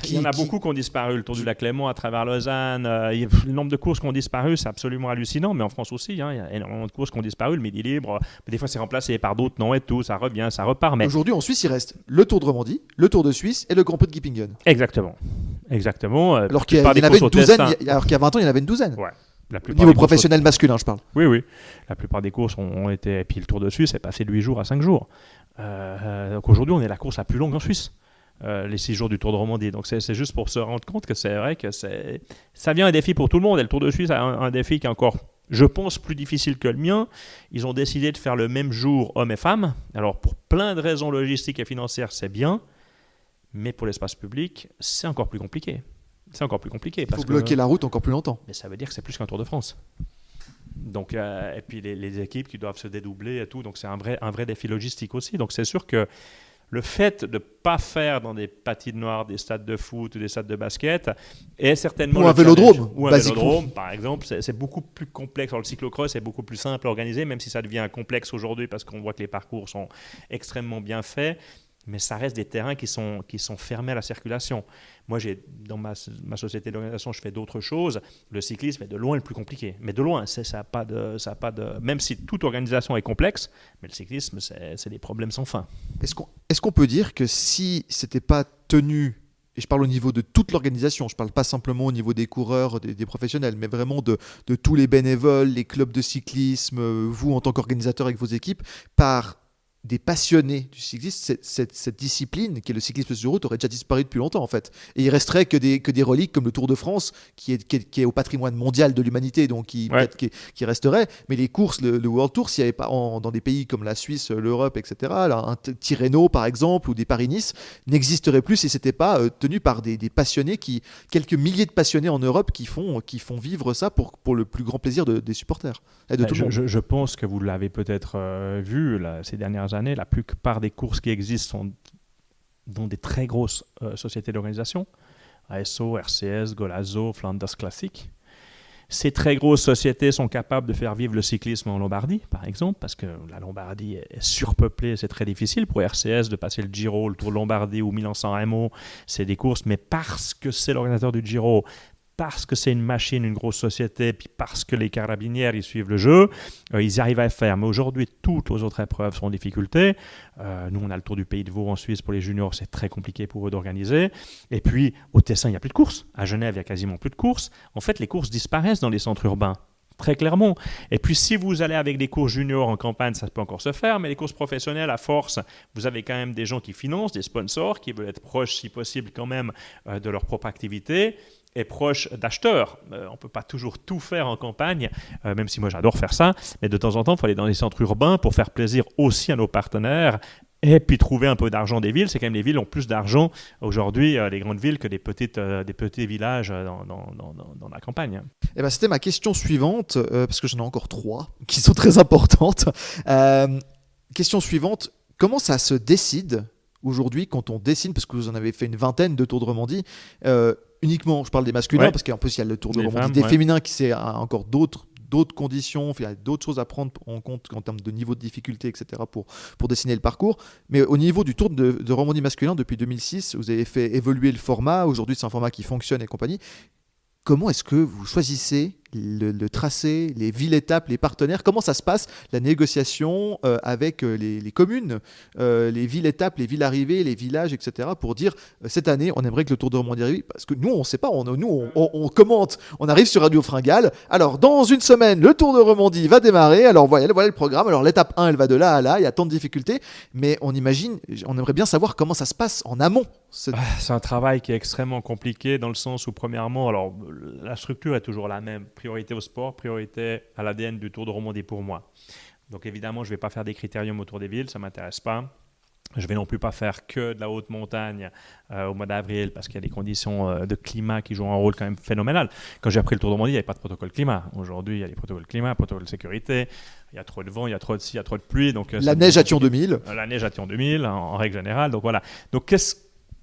Il y en a beaucoup qui ont disparu. Le Tour du Lac Léman à travers Lausanne. Le nombre de courses qui ont disparu, c'est absolument hallucinant. Mais en France aussi, il y a énormément de courses qui ont disparu. Le Midi Libre, mais des fois, c'est remplacé par d'autres noms et tout. Ça revient, ça repart. Mais aujourd'hui, en Suisse, il reste le Tour de Romandie, le Tour de Suisse et le Grand Prix de Gippingen. Exactement. Alors qu'il y avait une douzaine. Alors qu'il y a 20 ans, il y en avait une douzaine. Ouais. Au niveau professionnel masculin, je parle. Oui. La plupart des courses ont été. Et puis le Tour de Suisse est passé de 8 jours à 5 jours. Donc aujourd'hui, on est la course la plus longue en Suisse. Les 6 jours du Tour de Romandie. Donc c'est juste pour se rendre compte que c'est vrai que ça vient un défi pour tout le monde. Et le Tour de Suisse a un défi qui est encore, je pense, plus difficile que le mien. Ils ont décidé de faire le même jour hommes et femmes. Alors pour plein de raisons logistiques et financières, c'est bien. Mais pour l'espace public, c'est encore plus compliqué. Il faut bloquer la route encore plus longtemps. Mais ça veut dire que c'est plus qu'un Tour de France. Donc, et puis les équipes qui doivent se dédoubler et tout. Donc c'est un vrai défi logistique aussi. Donc c'est sûr que le fait de ne pas faire dans des patinoires, des stades de foot ou des stades de basket est certainement... Ou un vélodrome. Ou un vélodrome, par exemple. C'est beaucoup plus complexe. Alors, le cyclocross est beaucoup plus simple à organiser, même si ça devient complexe aujourd'hui parce qu'on voit que les parcours sont extrêmement bien faits. Mais ça reste des terrains qui sont fermés à la circulation. Moi, dans ma société d'organisation, je fais d'autres choses. Le cyclisme est de loin le plus compliqué. Mais de loin, ça n'a pas de... Même si toute organisation est complexe, mais le cyclisme, c'est des problèmes sans fin. Est-ce qu'on peut dire que si ce n'était pas tenu, et je parle au niveau de toute l'organisation, je ne parle pas simplement au niveau des coureurs, des professionnels, mais vraiment de tous les bénévoles, les clubs de cyclisme, vous en tant qu'organisateur avec vos équipes, par des passionnés du cyclisme, cette discipline qui est le cyclisme sur route aurait déjà disparu depuis longtemps en fait. Et il resterait que des reliques comme le Tour de France qui est au patrimoine mondial de l'humanité, donc qui resterait. Mais les courses, le World Tour, s'il n'y avait pas dans des pays comme la Suisse, l'Europe, etc., là, un Tirreno par exemple ou des Paris-Nice n'existerait plus si c'était pas tenu par des passionnés quelques milliers de passionnés en Europe qui font vivre ça pour le plus grand plaisir des supporters et de tout le monde. Je pense que vous l'avez peut-être vu ces dernières années, la plupart des courses qui existent sont dans des très grosses sociétés d'organisation, ASO, RCS, Golazo, Flanders Classic. Ces très grosses sociétés sont capables de faire vivre le cyclisme en Lombardie, par exemple, parce que la Lombardie est surpeuplée, c'est très difficile pour RCS de passer le Giro, le Tour de Lombardie ou Milan-San Remo, c'est des courses, mais parce que c'est l'organisateur du Giro, parce que c'est une machine, une grosse société, puis parce que les carabiniers, ils suivent le jeu, ils y arrivent à le faire. Mais aujourd'hui, toutes les autres épreuves sont en difficulté. Nous, on a le Tour du Pays de Vaud en Suisse pour les juniors, c'est très compliqué pour eux d'organiser. Et puis, au Tessin, il n'y a plus de courses. À Genève, il n'y a quasiment plus de courses. En fait, les courses disparaissent dans les centres urbains. Très clairement. Et puis, si vous allez avec des courses juniors en campagne, ça peut encore se faire, mais les courses professionnelles, à force, vous avez quand même des gens qui financent, des sponsors, qui veulent être proches, si possible, quand même, de leur propre activité et proches d'acheteurs. On ne peut pas toujours tout faire en campagne, même si moi j'adore faire ça, mais de temps en temps, il faut aller dans les centres urbains pour faire plaisir aussi à nos partenaires et puis trouver un peu d'argent des villes. C'est quand même les villes ont plus d'argent aujourd'hui, les grandes villes, que des petits villages dans la campagne. Eh ben, c'était ma question suivante, parce que j'en ai encore 3 qui sont très importantes. Question suivante, comment ça se décide aujourd'hui quand on dessine, parce que vous en avez fait une vingtaine de Tours de Romandie, uniquement, je parle des masculins, parce qu'en plus il y a le Tour de Romandie des féminins qui c'est encore d'autres conditions, il y a d'autres choses à prendre en compte en termes de niveau de difficulté, etc. pour dessiner le parcours. Mais au niveau du Tour de Romandie masculin, depuis 2006, vous avez fait évoluer le format. Aujourd'hui, c'est un format qui fonctionne et compagnie. Comment est-ce que vous choisissez le tracé, les villes-étapes, les partenaires? Comment ça se passe, la négociation avec les communes, les villes-étapes, les villes-arrivées, les villages, etc. pour dire cette année, on aimerait que le Tour de Romandie arrive? Parce que nous, on ne sait pas, on commente, on arrive sur Radio Fringale. Alors, dans une semaine, le Tour de Romandie va démarrer. Alors, voilà le programme. Alors, l'étape 1, elle va de là à là. Il y a tant de difficultés. Mais on aimerait bien savoir comment ça se passe en amont. C'est un travail qui est extrêmement compliqué dans le sens où, premièrement, alors, la structure est toujours la même. Priorité au sport, priorité à l'ADN du Tour de Romandie pour moi. Donc évidemment, je ne vais pas faire des critériums autour des villes, ça ne m'intéresse pas. Je ne vais non plus pas faire que de la haute montagne au mois d'avril parce qu'il y a des conditions de climat qui jouent un rôle quand même phénoménal. Quand j'ai appris le Tour de Romandie, il n'y avait pas de protocole climat. Aujourd'hui, il y a des protocoles climat, protocole de sécurité. Il y a trop de vent, il y a trop de ci, il y a trop de pluie. Donc, la neige à Thion 2000. La neige à Thion 2000, en règle générale. Donc voilà. Donc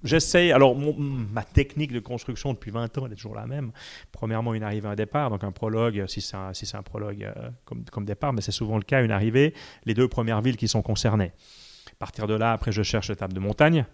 j'essaye. Alors, ma technique de construction depuis 20 ans, elle est toujours la même. Premièrement, une arrivée, un départ. Donc, un prologue, si c'est un prologue comme départ, mais c'est souvent le cas, une arrivée, les 2 premières villes qui sont concernées. À partir de là, après, je cherche l'étape de montagne,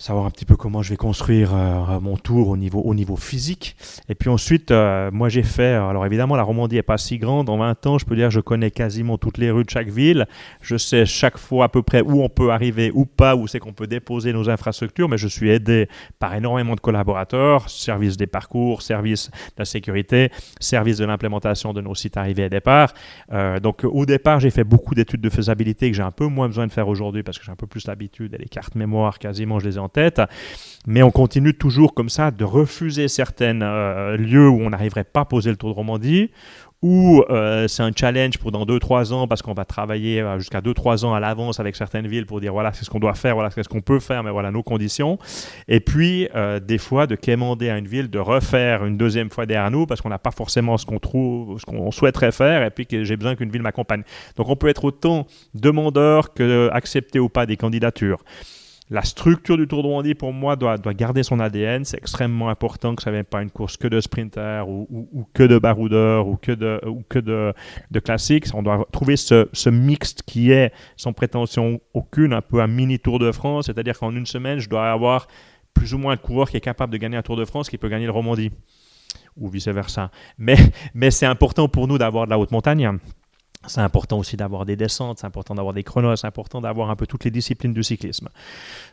savoir un petit peu comment je vais construire mon tour au niveau physique. Et puis ensuite, moi j'ai fait, alors évidemment la Romandie n'est pas si grande, en 20 ans je peux dire que je connais quasiment toutes les rues de chaque ville, je sais chaque fois à peu près où on peut arriver ou pas, où c'est qu'on peut déposer nos infrastructures, mais je suis aidé par énormément de collaborateurs, service des parcours, service de la sécurité, service de l'implémentation de nos sites arrivés et départ. Donc au départ j'ai fait beaucoup d'études de faisabilité que j'ai un peu moins besoin de faire aujourd'hui parce que j'ai un peu plus l'habitude et les cartes mémoire quasiment je les ai en tête, mais on continue toujours comme ça de refuser certains lieux où on n'arriverait pas à poser le Tour de Romandie, ou c'est un challenge pour dans 2-3 ans parce qu'on va travailler jusqu'à 2-3 ans à l'avance avec certaines villes pour dire voilà c'est ce qu'on doit faire, voilà c'est ce qu'on peut faire, mais voilà nos conditions. Et puis des fois de quémander à une ville de refaire une deuxième fois derrière nous parce qu'on n'a pas forcément ce qu'on souhaiterait faire et puis que j'ai besoin qu'une ville m'accompagne. Donc on peut être autant demandeur que accepter ou pas des candidatures. La structure du Tour de Romandie, pour moi, doit garder son ADN. C'est extrêmement important que ça ne vienne pas une course que de sprinters ou que de baroudeurs ou que de classiques. On doit trouver ce mixte qui est, sans prétention aucune, un peu un mini Tour de France. C'est-à-dire qu'en une semaine, je dois avoir plus ou moins un coureur qui est capable de gagner un Tour de France qui peut gagner le Romandie ou vice-versa. Mais c'est important pour nous d'avoir de la haute montagne. C'est important aussi d'avoir des descentes, c'est important d'avoir des chronos, c'est important d'avoir un peu toutes les disciplines du cyclisme.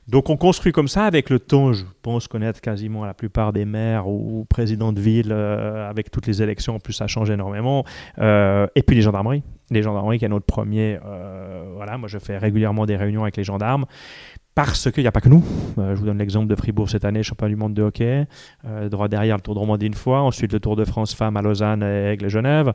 Donc on construit comme ça avec le temps. Je pense connaître quasiment la plupart des maires ou présidents de ville avec toutes les élections. En plus, ça change énormément. Et puis les gendarmeries. Les gendarmeries qui est notre premier... voilà, moi je fais régulièrement des réunions avec les gendarmes. Parce qu'il n'y a pas que nous. Je vous donne l'exemple de Fribourg cette année, champion du monde de hockey. Droit derrière, le Tour de Romandie une fois. Ensuite, le Tour de France femmes à Lausanne et Aigle et Genève.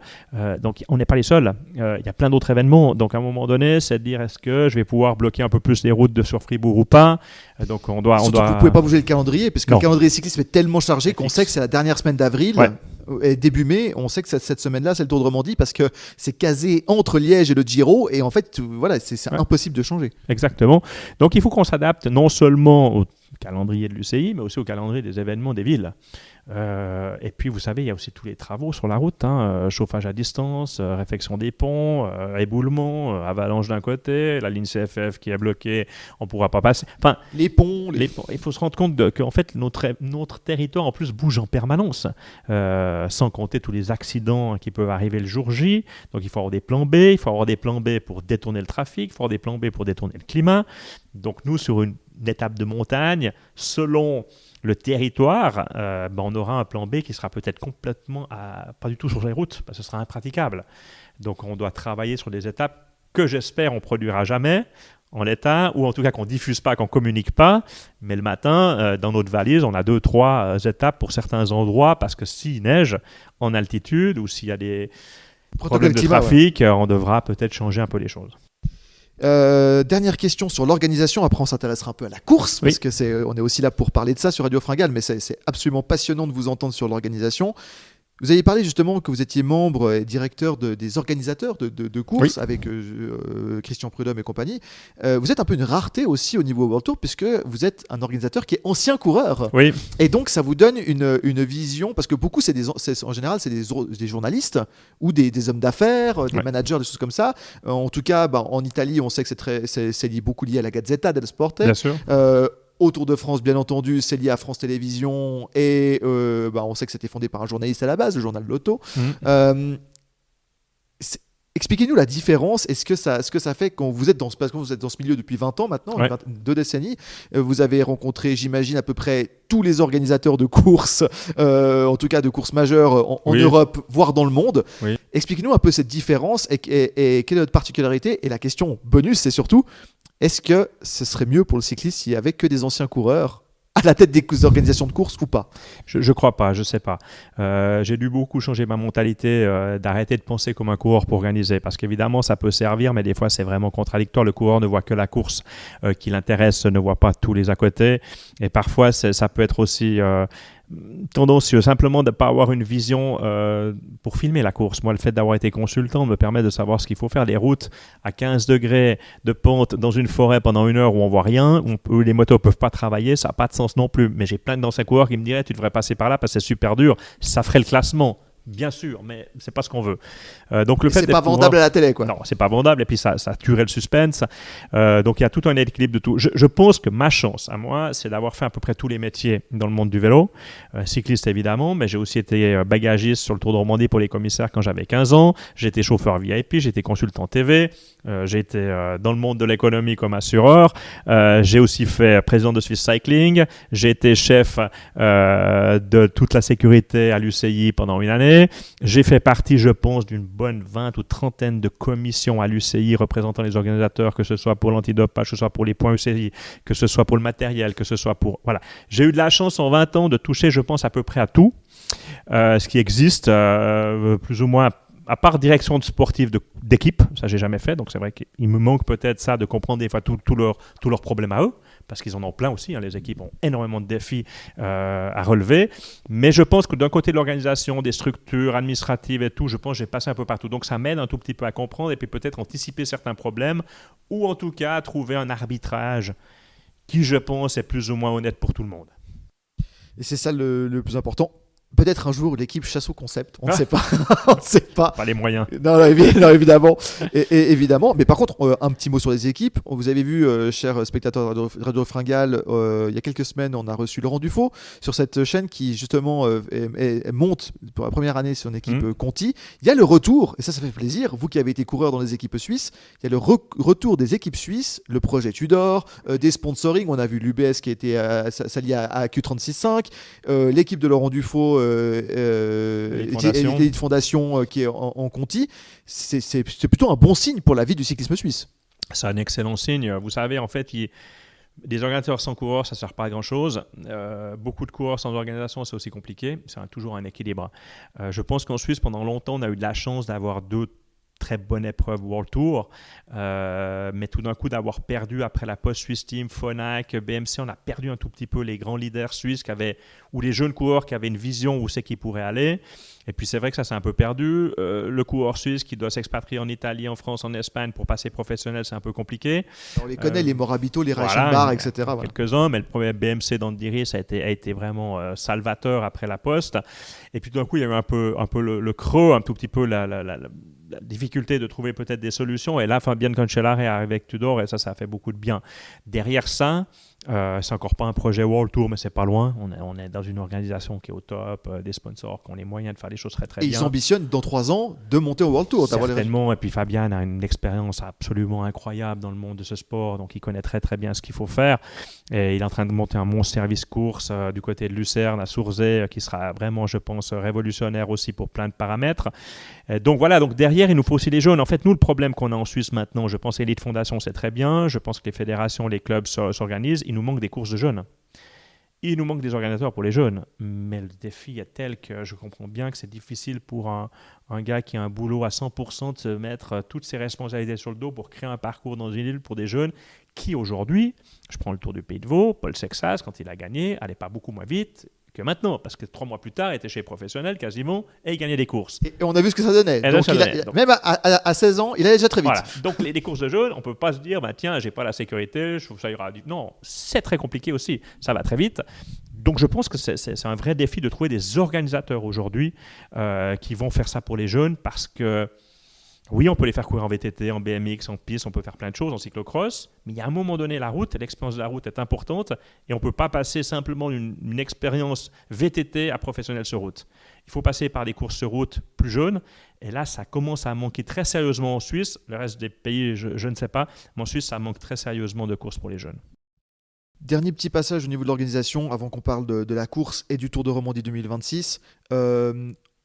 Donc, on n'est pas les seuls. Il y a plein d'autres événements. Donc, à un moment donné, c'est de dire est-ce que je vais pouvoir bloquer un peu plus les routes sur Fribourg ou pas. Donc, on doit... Surtout que vous ne pouvez pas bouger le calendrier, parce que le calendrier cycliste est tellement chargé qu'on sait que c'est la dernière semaine d'avril. Ouais. Et début mai, on sait que cette semaine-là, c'est le Tour de Romandie parce que c'est casé entre Liège et le Giro. Et en fait, voilà, c'est impossible de changer. Exactement. Donc, il faut qu'on s'adapte non seulement au calendrier de l'UCI, mais aussi au calendrier des événements des villes. Et puis, vous savez, il y a aussi tous les travaux sur la route, chauffage à distance, réfection des ponts, éboulement, avalanche d'un côté, la ligne CFF qui est bloquée, on ne pourra pas passer. Enfin, les ponts. Il faut se rendre compte qu'en fait, notre territoire, en plus, bouge en permanence, sans compter tous les accidents qui peuvent arriver le jour J. Donc, il faut avoir des plans B, il faut avoir des plans B pour détourner le trafic, il faut avoir des plans B pour détourner le climat. Donc, nous, sur une étape de montagne, selon le territoire, on aura un plan B qui sera peut-être complètement pas du tout sur les routes, parce que ce sera impraticable. Donc on doit travailler sur des étapes que j'espère on produira jamais en l'état, ou en tout cas qu'on ne diffuse pas, qu'on ne communique pas. Mais le matin, dans notre valise, on a 2-3 étapes pour certains endroits, parce que s'il neige en altitude ou s'il y a des problèmes de trafic, on devra peut-être changer un peu les choses. Dernière question sur l'organisation, après on s'intéressera un peu à la course, parce que on est aussi là pour parler de ça sur Radio Fringale, mais c'est absolument passionnant de vous entendre sur l'organisation. Vous avez parlé justement que vous étiez membre et directeur des organisateurs de courses avec Christian Prudhomme et compagnie. Vous êtes un peu une rareté aussi au niveau World Tour, puisque vous êtes un organisateur qui est ancien coureur. Oui. Et donc ça vous donne une vision, parce que beaucoup, en général, c'est des journalistes ou des hommes d'affaires, des managers, des choses comme ça. En tout cas, en Italie, on sait que c'est beaucoup lié à la Gazzetta dello Sport. Bien sûr. Au Tour de France, bien entendu, c'est lié à France Télévisions et on sait que c'était fondé par un journaliste à la base, le journal Lotto. Expliquez-nous la différence et ce que ça fait quand vous êtes parce que vous êtes dans ce milieu depuis 20 ans maintenant, 2 décennies. Vous avez rencontré, j'imagine, à peu près tous les organisateurs de courses, en tout cas de courses majeures en Europe, voire dans le monde. Oui. Expliquez-nous un peu cette différence et quelle est notre particularité. Et la question bonus, c'est surtout, est-ce que ce serait mieux pour le cycliste s'il n'y avait que des anciens coureurs à la tête des organisations de course ou pas? Je crois pas, je sais pas. J'ai dû beaucoup changer ma mentalité, d'arrêter de penser comme un coureur pour organiser, parce qu'évidemment ça peut servir, mais des fois c'est vraiment contradictoire. Le coureur ne voit que la course qui l'intéresse, ne voit pas tous les à côté, et parfois ça peut être aussi tendancieux, simplement de ne pas avoir une vision pour filmer la course. Moi, le fait d'avoir été consultant me permet de savoir ce qu'il faut faire. Les routes à 15 degrés de pente dans une forêt pendant 1 heure où on voit rien, où les motos ne peuvent pas travailler, ça n'a pas de sens non plus. Mais j'ai plein d'anciens coureurs qui me diraient tu devrais passer par là parce que c'est super dur. Ça ferait le classement. Bien sûr, mais c'est pas ce qu'on veut. Donc le fait c'est pas vendable à la télé, quoi. Non, c'est pas vendable, et puis ça tuerait le suspense. Donc il y a tout un équilibre de tout. Je pense que ma chance à moi, c'est d'avoir fait à peu près tous les métiers dans le monde du vélo. Cycliste évidemment, mais j'ai aussi été bagagiste sur le Tour de Romandie pour les commissaires quand j'avais 15 ans. J'ai été chauffeur VIP, j'ai été consultant TV. J'ai été dans le monde de l'économie comme assureur. J'ai aussi fait président de Swiss Cycling. J'ai été chef de toute la sécurité à l'UCI pendant 1 année. J'ai fait partie, je pense, d'une bonne 20 ou 30aine de commissions à l'UCI représentant les organisateurs, que ce soit pour l'antidopage, que ce soit pour les points UCI, que ce soit pour le matériel, que ce soit pour... Voilà. J'ai eu de la chance en 20 ans de toucher, je pense, à peu près à tout ce qui existe, plus ou moins, à part direction sportive d'équipe, ça j'ai jamais fait, donc c'est vrai qu'il me manque peut-être ça, de comprendre des fois tous leurs problèmes à eux, parce qu'ils en ont plein aussi, hein, les équipes ont énormément de défis à relever, mais je pense que d'un côté de l'organisation, des structures administratives et tout, je pense que j'ai passé un peu partout, donc ça m'aide un tout petit peu à comprendre et puis peut-être anticiper certains problèmes, ou en tout cas trouver un arbitrage qui, je pense, est plus ou moins honnête pour tout le monde. Et c'est ça le plus important. Peut-être un jour l'équipe chasse au concept, on ne sait pas. On ne sait pas. Pas les moyens. Non, évidemment. Évidemment. Mais par contre, un petit mot sur les équipes. Vous avez vu, chers spectateurs de Radio Fringale, il y a quelques semaines, on a reçu Laurent Dufault sur cette chaîne qui justement monte pour la première année sur une équipe Conti. Il y a le retour, et ça fait plaisir, vous qui avez été coureur dans les équipes suisses, il y a le retour des équipes suisses, le projet Tudor, des sponsoring, on a vu l'UBS qui a été s'allier à Q365, l'équipe de Laurent Dufault, l'élite fondation qui est en Conti, c'est plutôt un bon signe pour la vie du cyclisme suisse. C'est un excellent signe. Vous savez, en fait, des organisateurs sans coureurs, ça ne sert pas à grand-chose. Beaucoup de coureurs sans organisation, c'est aussi compliqué. C'est toujours un équilibre. Je pense qu'en Suisse, pendant longtemps, on a eu de la chance d'avoir 2 très bonne épreuve World Tour, mais tout d'un coup d'avoir perdu après la Post Swiss Team, Phonak, BMC, on a perdu un tout petit peu les grands leaders suisses ou les jeunes coureurs qui avaient une vision où c'est qu'ils pourraient aller. Et puis c'est vrai que ça s'est un peu perdu. Le coureur suisse qui doit s'expatrier en Italie, en France, en Espagne pour passer professionnel, c'est un peu compliqué. On les connaît, les Morabito, les Reichenbach, etc. Quelques-uns, mais le premier BMC d'Andiri, ça a été vraiment salvateur après la Poste. Et puis tout d'un coup, il y a eu un peu le creux, un tout petit peu la difficulté de trouver peut-être des solutions. Et là, Fabien Cancellara est arrivé avec Tudor et ça a fait beaucoup de bien. Derrière ça, c'est encore pas un projet World Tour, mais c'est pas loin. On est dans une organisation qui est au top, des sponsors qui ont les moyens de faire les choses très très bien. Et ils ambitionnent dans 3 ans de monter au World Tour. Certainement. Et puis Fabien a une expérience absolument incroyable dans le monde de ce sport, donc il connaît très très bien ce qu'il faut faire. Et il est en train de monter un bon service course du côté de Lucerne à Sourzay, qui sera vraiment, je pense, révolutionnaire aussi pour plein de paramètres. Donc voilà, donc derrière, il nous faut aussi les jeunes. En fait, nous, le problème qu'on a en Suisse maintenant, je pense Elite Fondation, c'est très bien. Je pense que les fédérations, les clubs s'organisent. Il nous manque des courses de jeunes. Il nous manque des organisateurs pour les jeunes. Mais le défi est tel que je comprends bien que c'est difficile pour un gars qui a un boulot à 100% de se mettre toutes ses responsabilités sur le dos pour créer un parcours dans une île pour des jeunes qui, aujourd'hui, je prends le Tour du Pays de Vaud, Paul Sexas, quand il a gagné, allait pas beaucoup moins vite que maintenant, parce que 3 mois plus tard, il était chez les professionnels quasiment et il gagnait des courses. Et on a vu ce que ça donnait. Donc même à 16 ans, il allait déjà très vite. Voilà. Donc les courses de jeunes, on ne peut pas se dire, tiens, j'ai pas la sécurité, je trouve que ça ira. Non, c'est très compliqué aussi, ça va très vite. Donc je pense que c'est un vrai défi de trouver des organisateurs aujourd'hui qui vont faire ça pour les jeunes, parce que oui, on peut les faire courir en VTT, en BMX, en piste, on peut faire plein de choses, en cyclocross, mais il y a un moment donné, l'expérience de la route est importante et on ne peut pas passer simplement une expérience VTT à professionnel sur route. Il faut passer par des courses sur route plus jeunes et là, ça commence à manquer très sérieusement en Suisse. Le reste des pays, je ne sais pas, mais en Suisse, ça manque très sérieusement de courses pour les jeunes. Dernier petit passage au niveau de l'organisation, avant qu'on parle de la course et du Tour de Romandie 2026.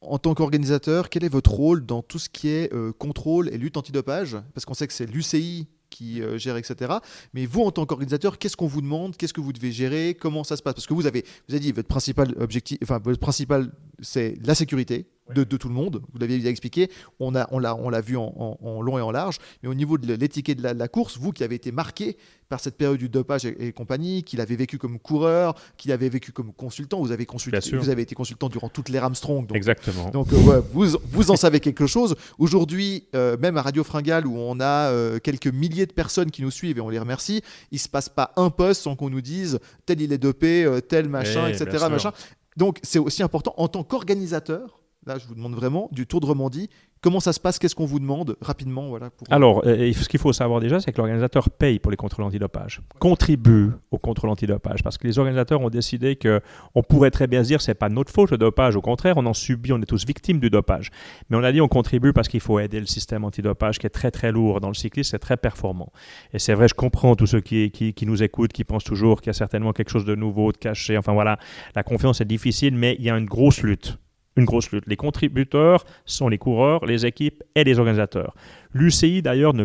En tant qu'organisateur, quel est votre rôle dans tout ce qui est contrôle et lutte antidopage ? Parce qu'on sait que c'est l'UCI qui gère, etc. Mais vous, en tant qu'organisateur, qu'est-ce qu'on vous demande? Qu'est-ce que vous devez gérer? Comment ça se passe? Parce que vous avez dit votre principal objectif, enfin votre principal, c'est la sécurité de tout le monde. Vous l'aviez bien expliqué. On l'a vu en long et en large. Mais au niveau de l'étiquette de la course, vous qui avez été marqué par cette période du dopage et compagnie, qu'il avait vécu comme coureur, qu'il avait vécu comme consultant, vous avez été consultant durant toutes les Armstrong. Donc, exactement. Donc vous en savez quelque chose. Aujourd'hui, même à Radio Fringale, où on a quelques milliers de personnes qui nous suivent et on les remercie, il ne se passe pas un poste sans qu'on nous dise tel il est dopé, tel machin, etc. Machin. Donc c'est aussi important en tant qu'organisateur. Là, je vous demande vraiment du Tour de Romandie. Comment ça se passe? Qu'est-ce qu'on vous demande rapidement Alors, ce qu'il faut savoir déjà, c'est que l'organisateur paye pour les contrôles antidopage, contribue aux contrôles antidopage, parce que les organisateurs ont décidé qu'on pourrait très bien se dire que ce n'est pas notre faute le dopage, au contraire, on en subit, on est tous victimes du dopage. Mais on a dit on contribue parce qu'il faut aider le système antidopage qui est très très lourd. Dans le cyclisme, c'est très performant. Et c'est vrai, je comprends tous ceux qui nous écoutent, qui pensent toujours qu'il y a certainement quelque chose de nouveau, de caché. Enfin voilà, la confiance est difficile, mais il y a une grosse lutte. Les contributeurs sont les coureurs, les équipes et les organisateurs. L'UCI d'ailleurs ne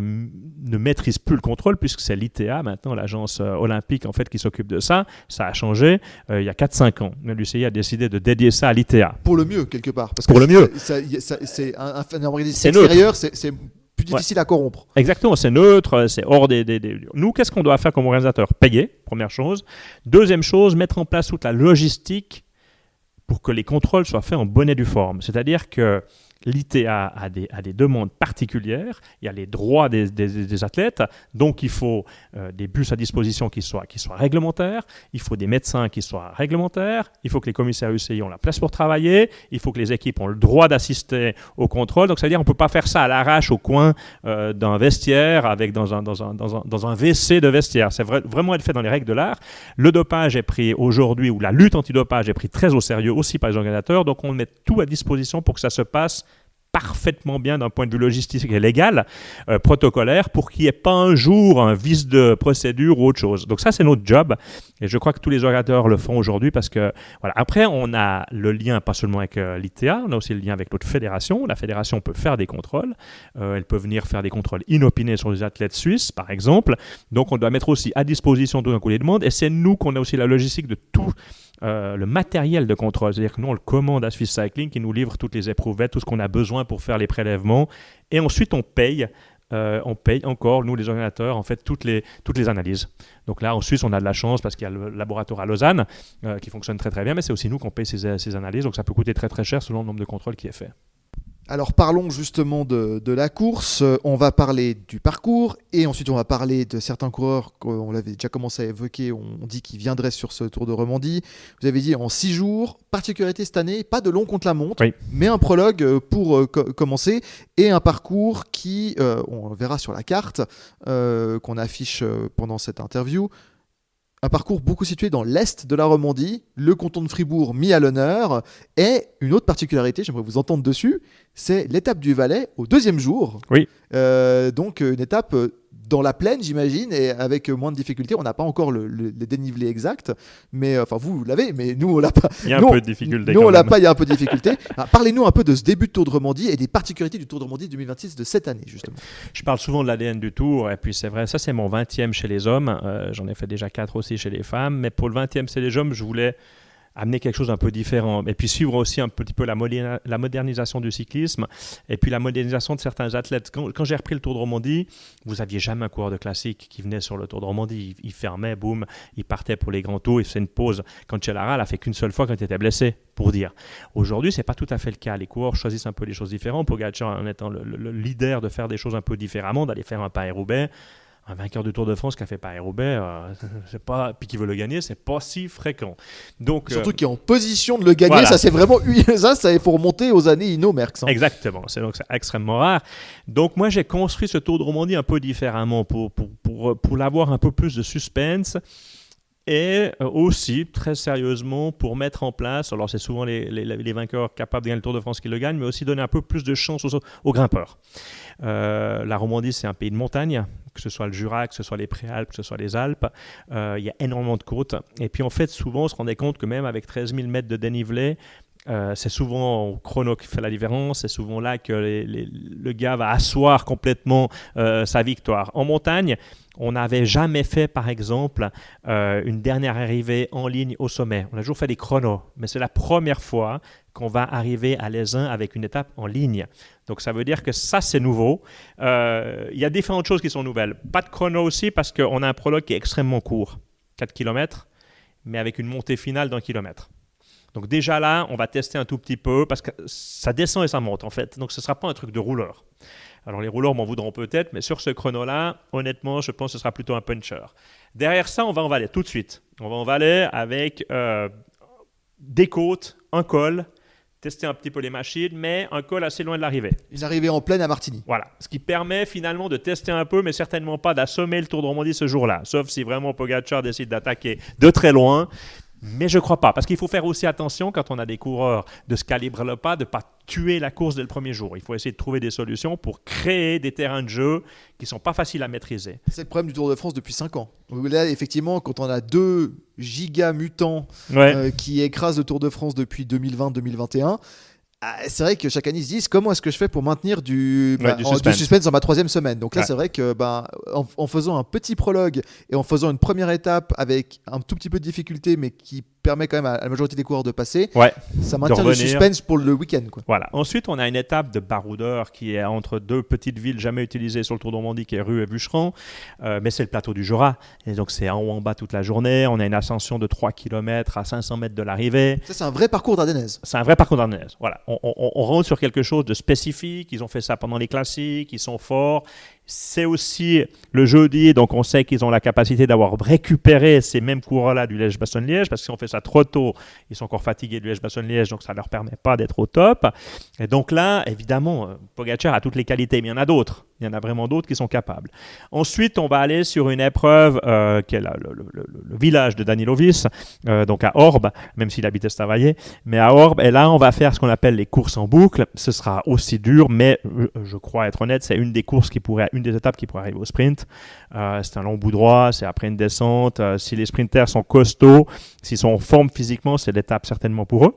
maîtrise plus le contrôle puisque c'est l'ITA maintenant, l'agence olympique en fait qui s'occupe de ça. Ça a changé il y a 4-5 ans. L'UCI a décidé de dédier ça à l'ITA. Pour le mieux quelque part. Parce pour le mieux. C'est un phénomène extérieur, c'est plus difficile à corrompre. Exactement, c'est neutre, c'est hors des... Nous, qu'est-ce qu'on doit faire comme organisateur? Payer, première chose. Deuxième chose, mettre en place toute la logistique pour que les contrôles soient faits en bonne et due forme. C'est-à-dire que l'ITA a des demandes particulières, il y a les droits des athlètes, donc il faut des bus à disposition qui soient réglementaires, il faut des médecins qui soient réglementaires, il faut que les commissaires UCI ont la place pour travailler, il faut que les équipes ont le droit d'assister au contrôle, donc ça veut dire qu'on ne peut pas faire ça à l'arrache au coin d'un vestiaire, dans un WC de vestiaire. C'est vraiment être fait dans les règles de l'art. Le dopage est pris aujourd'hui, ou la lutte antidopage est prise très au sérieux aussi par les organisateurs, donc on met tout à disposition pour que ça se passe parfaitement bien d'un point de vue logistique et légal, protocolaire, pour qu'il n'y ait pas un jour un vice de procédure ou autre chose. Donc ça, c'est notre job. Et je crois que tous les organisateurs le font aujourd'hui parce que, voilà. Après, on a le lien pas seulement avec l'ITA, on a aussi le lien avec notre fédération. La fédération peut faire des contrôles. Elle peut venir faire des contrôles inopinés sur les athlètes suisses, par exemple. Donc, on doit mettre aussi à disposition tout d'un coup les demandes. Et c'est nous qu'on a aussi la logistique de tout le matériel de contrôle. C'est-à-dire que nous, on le commande à Swiss Cycling qui nous livre toutes les éprouvettes, tout ce qu'on a besoin pour faire les prélèvements. Et ensuite, on paye encore, nous les organisateurs, en fait, toutes les analyses. Donc là, en Suisse, on a de la chance parce qu'il y a le laboratoire à Lausanne qui fonctionne très très bien, mais c'est aussi nous qu'on paye ces analyses. Donc ça peut coûter très très cher selon le nombre de contrôles qui est fait. Alors parlons justement de la course, on va parler du parcours et ensuite on va parler de certains coureurs qu'on l'avait déjà commencé à évoquer, on dit qu'ils viendraient sur ce Tour de Romandie. Vous avez dit en 6 jours, particularité cette année, pas de long contre-la-montre, oui, mais un prologue pour commencer et un parcours qui, on verra sur la carte qu'on affiche pendant cette interview, un parcours beaucoup situé dans l'est de la Romandie, le canton de Fribourg mis à l'honneur, et une autre particularité, j'aimerais vous entendre dessus, c'est l'étape du Valais au 2e jour. Oui. Donc une étape dans la plaine, j'imagine, et avec moins de difficultés. On n'a pas encore le dénivelé exact, mais enfin vous l'avez, mais nous on l'a pas. Il y a un peu de difficulté. Nous on l'a pas, il y a un peu de difficulté. Alors, parlez-nous un peu de ce début de Tour de Romandie et des particularités du Tour de Romandie 2026 de cette année justement. Je parle souvent de l'ADN du Tour, et puis c'est vrai, ça c'est mon 20e chez les hommes. J'en ai fait déjà 4 aussi chez les femmes, mais pour le 20e chez les hommes, je voulais amener quelque chose d'un peu différent et puis suivre aussi un petit peu la modernisation du cyclisme et puis la modernisation de certains athlètes. Quand j'ai repris le Tour de Romandie, vous n'aviez jamais un coureur de classique qui venait sur le Tour de Romandie. Il fermait, boum, il partait pour les grands tours, il faisait une pause. Cancellara l'a fait qu'une seule fois quand il était blessé, pour dire. Aujourd'hui, ce n'est pas tout à fait le cas. Les coureurs choisissent un peu les choses différentes. Pogacar, en étant le leader de faire des choses un peu différemment, d'aller faire un Paris-Roubaix. Un vainqueur du Tour de France qui a fait Paris-Roubaix, c'est pas, puis qui veut le gagner, c'est pas si fréquent. Donc, surtout qui est en position de le gagner, voilà. Ça c'est vraiment ça, il faut remonter aux années Hinault Merckx. Exactement, c'est extrêmement rare. Donc moi j'ai construit ce Tour de Romandie un peu différemment pour l'avoir un peu plus de suspense. Et aussi, très sérieusement, pour mettre en place, alors c'est souvent les vainqueurs capables de gagner le Tour de France qui le gagnent, mais aussi donner un peu plus de chance aux grimpeurs. La Romandie, c'est un pays de montagne, que ce soit le Jura, que ce soit les Préalpes, que ce soit les Alpes. Il y a énormément de côtes. Et puis en fait, souvent, on se rendait compte que même avec 13 000 mètres de dénivelé, C'est souvent au chrono qui fait la différence, c'est souvent là que le gars va asseoir complètement sa victoire. En montagne, on n'avait jamais fait, par exemple, une dernière arrivée en ligne au sommet. On a toujours fait des chronos, mais c'est la première fois qu'on va arriver à l'Aisin avec une étape en ligne. Donc ça veut dire que ça, c'est nouveau. Il y a différentes choses qui sont nouvelles. Pas de chrono aussi parce qu'on a un prologue qui est extrêmement court, 4 km, mais avec une montée finale d'1 km. Donc déjà là, on va tester un tout petit peu parce que ça descend et ça monte en fait. Donc ce ne sera pas un truc de rouleur. Alors les rouleurs m'en voudront peut-être, mais sur ce chrono-là, honnêtement, je pense que ce sera plutôt un puncher. Derrière ça, on va en valer tout de suite. On va en valer avec des côtes, un col, tester un petit peu les machines, mais un col assez loin de l'arrivée. Une arrivée en plaine à Martigny. Voilà, ce qui permet finalement de tester un peu, mais certainement pas d'assommer le Tour de Romandie ce jour-là, sauf si vraiment Pogačar décide d'attaquer de très loin. Mais je ne crois pas, parce qu'il faut faire aussi attention quand on a des coureurs de ce calibre-là, de ne pas tuer la course dès le premier jour. Il faut essayer de trouver des solutions pour créer des terrains de jeu qui ne sont pas faciles à maîtriser. C'est le problème du Tour de France depuis 5 ans. Là, effectivement, quand on a 2 giga mutants qui écrasent le Tour de France depuis 2020-2021, c'est vrai que chaque année ils se disent comment est-ce que je fais pour maintenir du suspense dans ma 3e semaine. Donc là c'est vrai que en faisant un petit prologue et en faisant une première étape avec un tout petit peu de difficulté mais qui permet quand même à la majorité des coureurs de passer, ça maintient le suspense pour le week-end, quoi. Voilà. Ensuite on a une étape de baroudeur qui est entre 2 petites villes jamais utilisées sur le Tour de Romandie qui est Rue et Bûcheron, mais c'est le plateau du Jura et donc c'est en haut en bas toute la journée. On a une ascension de 3 km à 500 mètres de l'arrivée. Ça c'est un vrai parcours d'Ardennaise. C'est un vrai parcours d'Ardennaise, voilà. On rentre sur quelque chose de spécifique. Ils ont fait ça pendant les classiques, ils sont forts. C'est aussi le jeudi, donc on sait qu'ils ont la capacité d'avoir récupéré ces mêmes coureurs-là du Liège-Bastogne-Liège, parce que si on fait ça trop tôt, ils sont encore fatigués du Liège-Bastogne-Liège, donc ça ne leur permet pas d'être au top. Et donc là, évidemment, Pogačar a toutes les qualités, mais il y en a d'autres. Il y en a vraiment d'autres qui sont capables. Ensuite, on va aller sur une épreuve qui est le village de Danilovic, donc à Orbe, même s'il habitait Stavayer, mais à Orbe. Et là, on va faire ce qu'on appelle les courses en boucle. Ce sera aussi dur, mais je crois être honnête, c'est une des étapes qui pourrait arriver au sprint. C'est un long bout droit, c'est après une descente. Si les sprinters sont costauds, s'ils sont en forme physiquement, c'est l'étape certainement pour eux.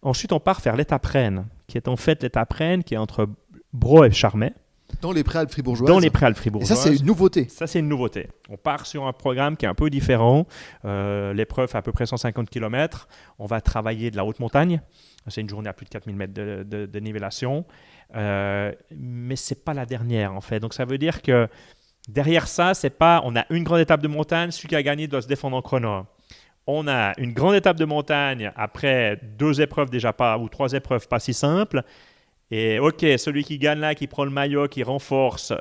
Ensuite, on part faire l'étape Rennes, qui est en fait l'étape Rennes qui est entre Bro et Charmey. Dans les Préalpes fribourgeoises. Dans les Préalpes fribourgeoises. Et ça, c'est une nouveauté. Ça, c'est une nouveauté. On part sur un programme qui est un peu différent. L'épreuve fait à peu près 150 km. On va travailler de la haute montagne. C'est une journée à plus de 4000 mètres de nivellation. Mais ce n'est pas la dernière, en fait. Donc, ça veut dire que derrière ça, c'est pas on a une grande étape de montagne, celui qui a gagné doit se défendre en chrono. On a une grande étape de montagne après 2 épreuves déjà pas, ou 3 épreuves pas si simples. Et ok, celui qui gagne là, qui prend le maillot, qui renforce,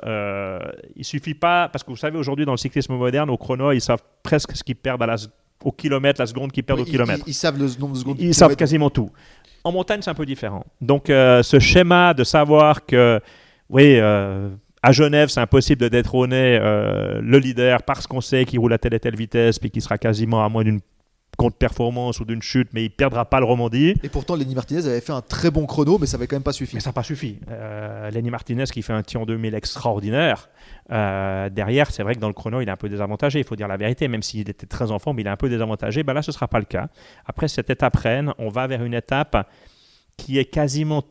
il suffit pas, parce que vous savez aujourd'hui dans le cyclisme moderne, au chrono, ils savent presque ce qu'ils perdent au kilomètre, la seconde qu'ils perdent au kilomètre. Ils savent le nombre de secondes. Ils savent quasiment tout. En montagne, c'est un peu différent. Donc ce schéma de savoir que, oui, à Genève, c'est impossible de détrôner le leader parce qu'on sait qu'il roule à telle et telle vitesse, puis qu'il sera quasiment à moins d'une contre-performance ou d'une chute, mais il ne perdra pas le Romandie. Et pourtant, Lenny Martinez avait fait un très bon chrono, mais ça n'avait quand même pas suffi. Mais ça n'a pas suffi. Lenny Martinez qui fait un tir en 2000 extraordinaire. Derrière, c'est vrai que dans le chrono, il est un peu désavantagé, il faut dire la vérité. Même s'il était très en forme, il est un peu désavantagé. Ben là, ce ne sera pas le cas. Après cette étape Rennes, on va vers une étape qui est quasiment...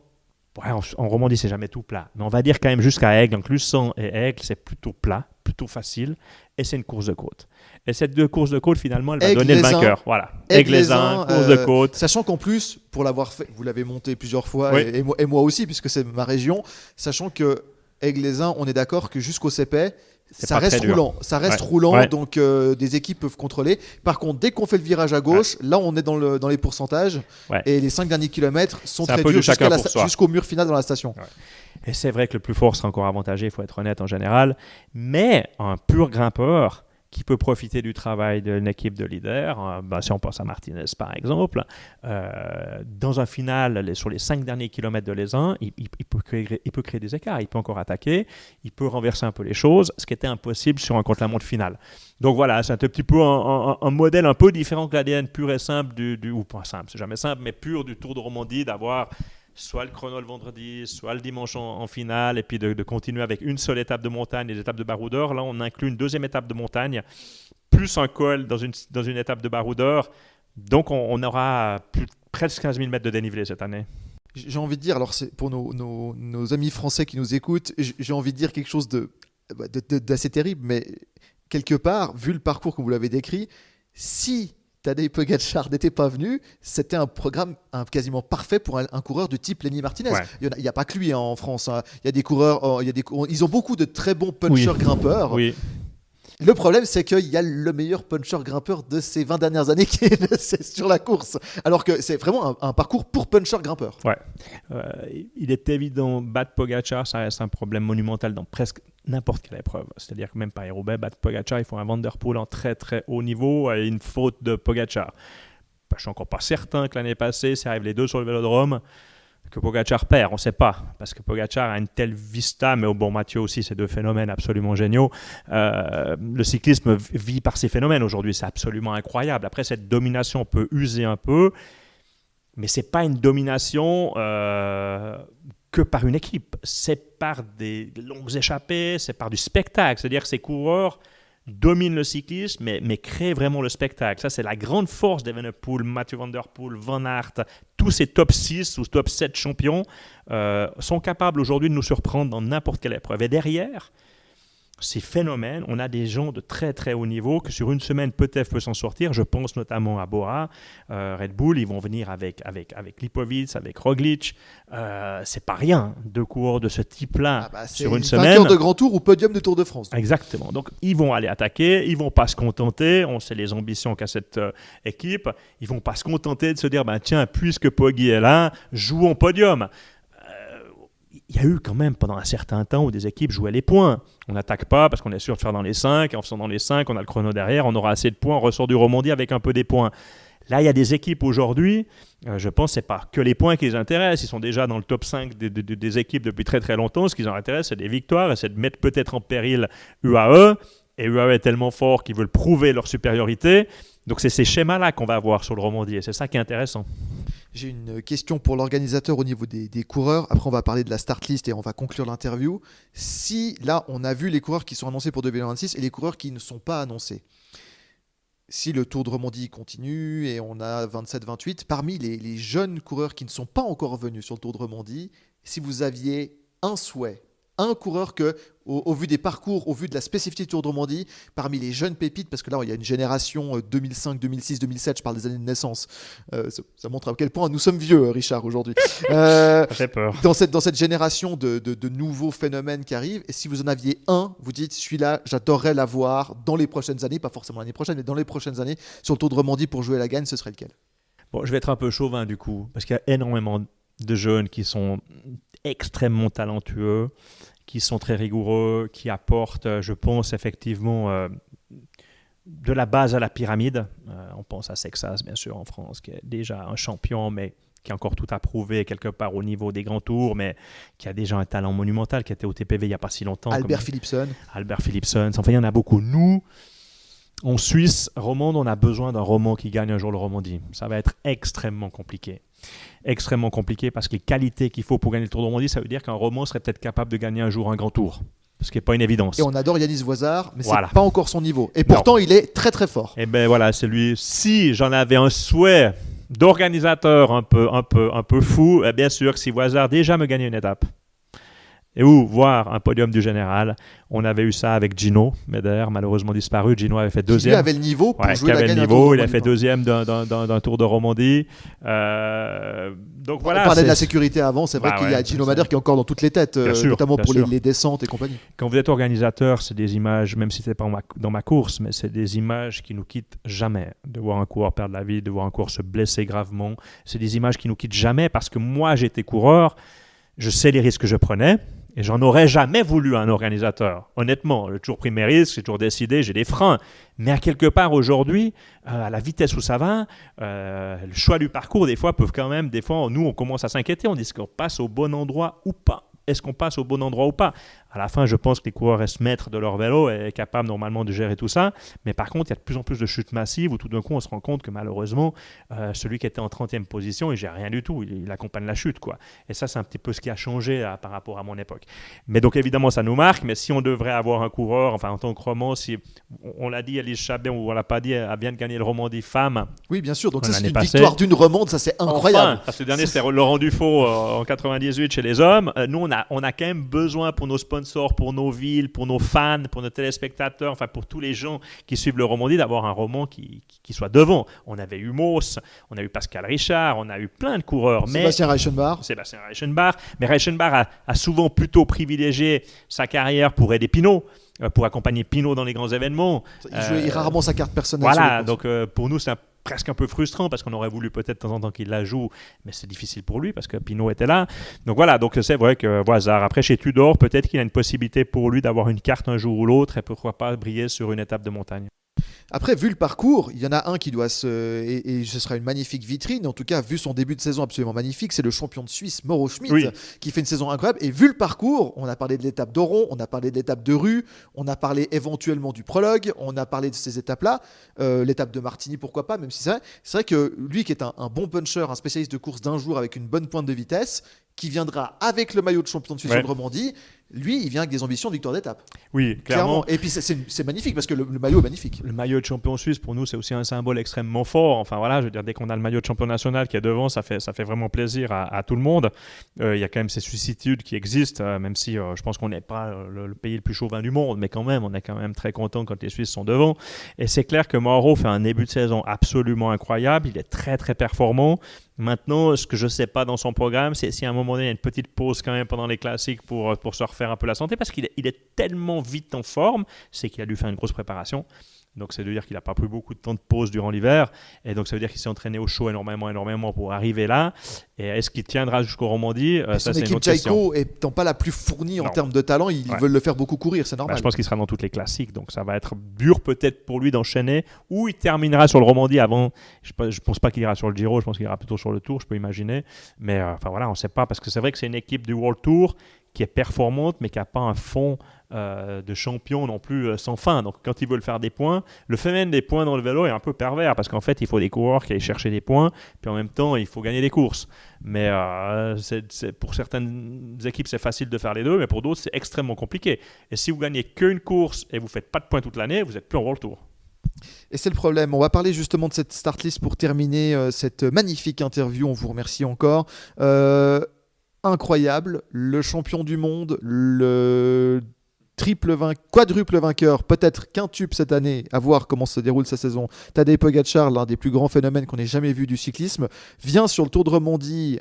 Ouais, en Romandie, c'est jamais tout plat. Mais on va dire quand même jusqu'à Aigle. Donc Luçon et Aigle, c'est plutôt plat, plutôt facile. Et c'est une course de côte. Et cette course de côte, finalement, elle va donner le vainqueur. Voilà. Aigle-les-Uns, course de côte. Sachant qu'en plus, pour l'avoir fait, vous l'avez monté plusieurs fois, oui. et moi aussi, puisque c'est ma région, sachant que Aigle-les-Uns, on est d'accord que jusqu'au CP, ça reste roulant. Ça reste roulant, donc des équipes peuvent contrôler. Par contre, dès qu'on fait le virage à gauche, là, on est dans les pourcentages. Et les 5 derniers kilomètres sont très durs jusqu'au mur final dans la station. Et c'est vrai que le plus fort sera encore avantagé, il faut être honnête en général. Mais un pur grimpeur qui peut profiter du travail d'une équipe de leaders, si on pense à Martinez par exemple, dans un final, sur les 5 derniers kilomètres de l'Aisin, il peut créer des écarts, il peut encore attaquer, il peut renverser un peu les choses, ce qui était impossible sur un contre-la-montre final. Donc voilà, c'est un petit peu un modèle un peu différent que l'ADN pur et simple, ou pas simple, c'est jamais simple, mais pur du Tour de Romandie, d'avoir soit le chrono le vendredi, soit le dimanche en finale, et puis de continuer avec une seule étape de montagne, les étapes de baroudeur. Là, on inclut une 2e étape de montagne, plus un col dans une étape de baroudeur. Donc, on aura presque 15 000 mètres de dénivelé cette année. J'ai envie de dire, alors c'est pour nos amis français qui nous écoutent, j'ai envie de dire quelque chose d'assez terrible, mais quelque part, vu le parcours que vous l'avez décrit, si Tadej Pogačar n'était pas venu, c'était un programme quasiment parfait pour un coureur de type Lenny Martinez. Ouais. Il n'y a pas que lui en France. Hein. Il y a des coureurs, ils ont beaucoup de très bons punchers grimpeurs. Oui. Le problème, c'est qu'il y a le meilleur puncher grimpeur de ces 20 dernières années qui est sur la course. Alors que c'est vraiment un parcours pour puncher grimpeur. Ouais. Il est évident, battre Pogačar, ça reste un problème monumental dans presque n'importe quelle épreuve. C'est-à-dire que même Paris-Roubaix, battre Pogačar, il faut un Van der Poel en très très haut niveau et une faute de Pogačar. Je suis encore pas certain que l'année passée, ça arrive les deux sur le vélodrome, que Pogačar perd, on ne sait pas, parce que Pogačar a une telle vista, mais bon, Mathieu aussi, c'est deux phénomènes absolument géniaux. Le cyclisme vit par ces phénomènes aujourd'hui, c'est absolument incroyable. Après, cette domination peut user un peu, mais ce n'est pas une domination que par une équipe, c'est par des longues échappées, c'est par du spectacle, c'est-à-dire que ces coureurs dominent le cyclisme, mais créent vraiment le spectacle. Ça, c'est la grande force d'Evenepoel, Mathieu Van Der Poel, Van Aert. Tous ces top 6 ou top 7 champions sont capables aujourd'hui de nous surprendre dans n'importe quelle épreuve. Et derrière ces phénomènes, on a des gens de très très haut niveau que sur une semaine peut-être peuvent s'en sortir. Je pense notamment à Bora, Red Bull, ils vont venir avec Lipovic, avec Roglic. C'est pas rien, deux coureurs de ce type-là sur une semaine. Vainqueur de Grand Tour ou podium de Tour de France. Donc. Exactement. Donc ils vont aller attaquer, ils vont pas se contenter. On sait les ambitions qu'a cette équipe. Ils vont pas se contenter de se dire tiens, puisque Poggi est là, jouons podium. Il y a eu quand même pendant un certain temps où des équipes jouaient les points. On n'attaque pas parce qu'on est sûr de faire dans les 5. En faisant dans les 5, on a le chrono derrière. On aura assez de points. On ressort du Romandie avec un peu des points. Là, il y a des équipes aujourd'hui, je pense que ce n'est pas que les points qui les intéressent. Ils sont déjà dans le top 5 des équipes depuis très très longtemps. Ce qui les intéresse, c'est des victoires et c'est de mettre peut-être en péril UAE. Et UAE est tellement fort qu'ils veulent prouver leur supériorité. Donc c'est ces schémas-là qu'on va avoir sur le Romandie. Et c'est ça qui est intéressant. J'ai une question pour l'organisateur au niveau des coureurs. Après, on va parler de la start list et on va conclure l'interview. Si, là, on a vu les coureurs qui sont annoncés pour 2026 et les coureurs qui ne sont pas annoncés. Si le Tour de Romandie continue et on a 27-28, parmi les jeunes coureurs qui ne sont pas encore venus sur le Tour de Romandie, si vous aviez un souhait, un coureur que, au vu des parcours, au vu de la spécificité du Tour de Romandie, parmi les jeunes pépites, parce que là, il y a une génération 2005, 2006, 2007, je parle des années de naissance. Ça montre à quel point nous sommes vieux, Richard, aujourd'hui. Ça fait peur. Dans cette génération de nouveaux phénomènes qui arrivent, et si vous en aviez un, vous dites, celui-là, j'adorerais l'avoir dans les prochaines années, pas forcément l'année prochaine, mais dans les prochaines années, sur le Tour de Romandie pour jouer la gagne, ce serait lequel ? Bon, je vais être un peu chauvin du coup, parce qu'il y a énormément de jeunes qui sont extrêmement talentueux, qui sont très rigoureux, qui apportent, je pense, effectivement, de la base à la pyramide. On pense à Sexas, bien sûr, en France, qui est déjà un champion, mais qui a encore tout à prouver quelque part au niveau des grands tours, mais qui a déjà un talent monumental, qui était au TPV il n'y a pas si longtemps. Albert Philipsen. Enfin, il y en a beaucoup. Nous, en Suisse romande, on a besoin d'un roman qui gagne un jour le Romandie. Ça va être extrêmement compliqué. Extrêmement compliqué parce que les qualités qu'il faut pour gagner le Tour de Romandie, ça veut dire qu'un roman serait peut-être capable de gagner un jour un grand tour. Ce qui n'est pas une évidence. Et on adore Yanis Voisard, mais voilà. C'est pas encore son niveau. Et pourtant, non. Il est très très fort. Et ben voilà, c'est lui. Si j'en avais un souhait d'organisateur un peu fou, bien sûr que si Voisard déjà me gagnait une étape, et ou voir un podium du général. On avait eu ça avec Gino, mais d'ailleurs malheureusement disparu. Gino avait fait deuxième. Qui avait le niveau pour jouer la gagne. Il a fait deuxième d'un Tour de Romandie. Donc voilà. On parlait de la sécurité avant. C'est vrai qu'il y a Gino Madère qui est encore dans toutes les têtes, notamment pour les descentes et compagnie. Quand vous êtes organisateur, c'est des images, même si ce n'est pas dans ma course, mais c'est des images qui nous quittent jamais. De voir un coureur perdre la vie, de voir un coureur se blesser gravement. C'est des images qui nous quittent jamais parce que moi j'étais coureur, je sais les risques que je prenais. Et j'en aurais jamais voulu un organisateur. Honnêtement, j'ai toujours pris mes risques, j'ai toujours décidé, j'ai des freins. Mais à quelque part aujourd'hui, à la vitesse où ça va, le choix du parcours, des fois, nous, on commence à s'inquiéter. On dit, est-ce qu'on passe au bon endroit ou pas ? Est-ce qu'on passe au bon endroit ou pas ? À la fin, je pense que les coureurs restent maîtres de leur vélo et capables normalement de gérer tout ça. Mais par contre, il y a de plus en plus de chutes massives où tout d'un coup, on se rend compte que malheureusement, celui qui était en 30e position, il ne gère rien du tout. Il accompagne la chute, quoi. Et ça, c'est un petit peu ce qui a changé par rapport à mon époque. Mais donc, évidemment, ça nous marque. Mais si on devrait avoir un coureur, enfin, en tant que roman, si on l'a dit, Alice Chabet, ou on l'a pas dit, elle vient de gagner le Romandie Femmes. Oui, bien sûr. Donc, ça, c'est l'année une passée. victoire d'une romande. Ça, c'est incroyable. Enfin, parce que le dernier, c'était Laurent Dufault en 98 chez les hommes. Nous, on a quand même besoin pour nos sponsors, pour nos villes, pour nos fans, pour nos téléspectateurs, enfin, pour tous les gens qui suivent le Romandie, d'avoir un roman qui soit devant. On avait eu Mauss, on a eu Pascal Richard, on a eu plein de coureurs. Sébastien Reichenbach. Mais Reichenbach a souvent plutôt privilégié sa carrière pour aider Pinot, pour accompagner Pinot dans les grands événements. Il jouait rarement sa carte personnelle. Voilà, donc pour nous, c'est presque un peu frustrant parce qu'on aurait voulu peut-être de temps en temps qu'il la joue, mais c'est difficile pour lui parce que Pinot était là. Donc voilà, donc c'est vrai que hasard. Après, chez Tudor, peut-être qu'il a une possibilité pour lui d'avoir une carte un jour ou l'autre et pourquoi pas briller sur une étape de montagne. Après, vu le parcours, il y en a un qui doit et ce sera une magnifique vitrine. En tout cas, vu son début de saison absolument magnifique, c'est le champion de Suisse, Mauro Schmid, qui fait une saison incroyable. Et vu le parcours, on a parlé de l'étape d'Oron, on a parlé de l'étape de Rue, on a parlé éventuellement du prologue, on a parlé de ces étapes-là. L'étape de Martigny, pourquoi pas, même si c'est vrai que lui qui est un bon puncher, un spécialiste de course d'un jour avec une bonne pointe de vitesse, qui viendra avec le maillot de champion de Suisse de Romandie, lui, il vient avec des ambitions de victoire d'étape. Oui, clairement. Et puis c'est magnifique parce que le maillot est magnifique. Le maillot de champion suisse, pour nous, c'est aussi un symbole extrêmement fort. Enfin voilà, je veux dire, dès qu'on a le maillot de champion national qui est devant, ça fait vraiment plaisir à tout le monde. Il y a quand même ces vicissitudes qui existent, même si je pense qu'on n'est pas le pays le plus chauvin du monde, mais quand même, on est quand même très content quand les Suisses sont devant. Et c'est clair que Mauro fait un début de saison absolument incroyable. Il est très très performant. Maintenant, ce que je ne sais pas dans son programme, c'est si à un moment donné, il y a une petite pause quand même pendant les classiques pour se refaire un peu la santé, parce qu'il est tellement vite en forme, c'est qu'il a dû faire une grosse préparation. Donc, c'est de dire qu'il n'a pas pris beaucoup de temps de pause durant l'hiver. Et donc, ça veut dire qu'il s'est entraîné au chaud énormément pour arriver là. Et est-ce qu'il tiendra jusqu'au Romandie ? Ça, c'est une autre question. Son équipe Jayco étant pas la plus fournie en termes de talent, ils veulent le faire beaucoup courir, c'est normal. Je pense qu'il sera dans toutes les classiques. Donc, ça va être dur peut-être pour lui d'enchaîner. Ou il terminera sur le Romandie avant. Je ne pense pas qu'il ira sur le Giro. Je pense qu'il ira plutôt sur le Tour, je peux imaginer. Mais voilà, on ne sait pas. Parce que c'est vrai que c'est une équipe du World Tour qui est performante, mais qui n'a pas un fond de champion non plus sans fin. Donc quand ils veulent faire des points, le phénomène des points dans le vélo est un peu pervers parce qu'en fait il faut des coureurs qui aillent chercher des points, puis en même temps il faut gagner des courses. Mais pour certaines équipes c'est facile de faire les deux, mais pour d'autres c'est extrêmement compliqué. Et si vous gagnez qu'une course et vous faites pas de points toute l'année, vous n'êtes plus en World Tour. Et c'est le problème. On va parler justement de cette start list pour terminer cette magnifique interview. On vous remercie encore. Incroyable, le champion du monde, le quadruple vainqueur, peut-être quintuple cette année, à voir comment se déroule sa saison. Tadej Pogačar, l'un des plus grands phénomènes qu'on ait jamais vu du cyclisme, vient sur le Tour de Romandie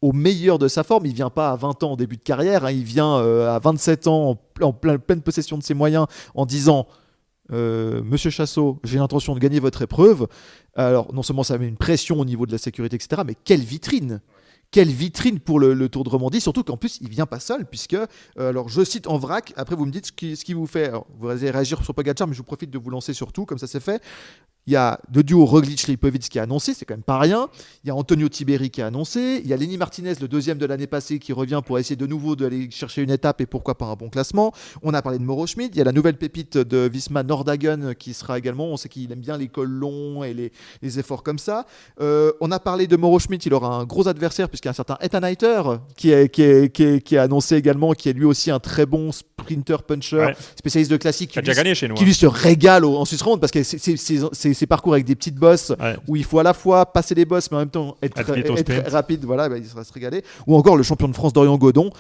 au meilleur de sa forme. Il vient pas à 20 ans en début de carrière, il vient à 27 ans en pleine possession de ses moyens en disant Monsieur Chassot, j'ai l'intention de gagner votre épreuve. Alors non seulement ça met une pression au niveau de la sécurité, etc., mais quelle vitrine! Quelle vitrine pour le Tour de Romandie, surtout qu'en plus il vient pas seul, puisque alors je cite en vrac, après vous me dites ce qui vous fait. Alors, vous allez réagir sur Pogačar, mais je vous profite de vous lancer sur tout, comme ça c'est fait. Il y a le duo Roglic-Lipovic qui a annoncé, c'est quand même pas rien. Il y a Antonio Tiberi qui a annoncé. Il y a Lenny Martinez, le deuxième de l'année passée, qui revient pour essayer de nouveau d'aller chercher une étape et pourquoi pas un bon classement. On a parlé de Mauro Schmid. Il y a la nouvelle pépite de Visma Nordhagen qui sera également. On sait qu'il aime bien les cols longs et les efforts comme ça. On a parlé de Mauro Schmid. Il aura un gros adversaire puisqu'il y a un certain Ethan Hayter qui a annoncé également, qui est lui aussi un très bon sprinter puncher, spécialiste de classique, qui a déjà gagné chez nous. Qui lui se régale en Suisse romande parce que c'est ces parcours avec des petites bosses où il faut à la fois passer les bosses mais en même temps être rapide, voilà, il va se régaler. Ou encore le champion de France Dorian Godon.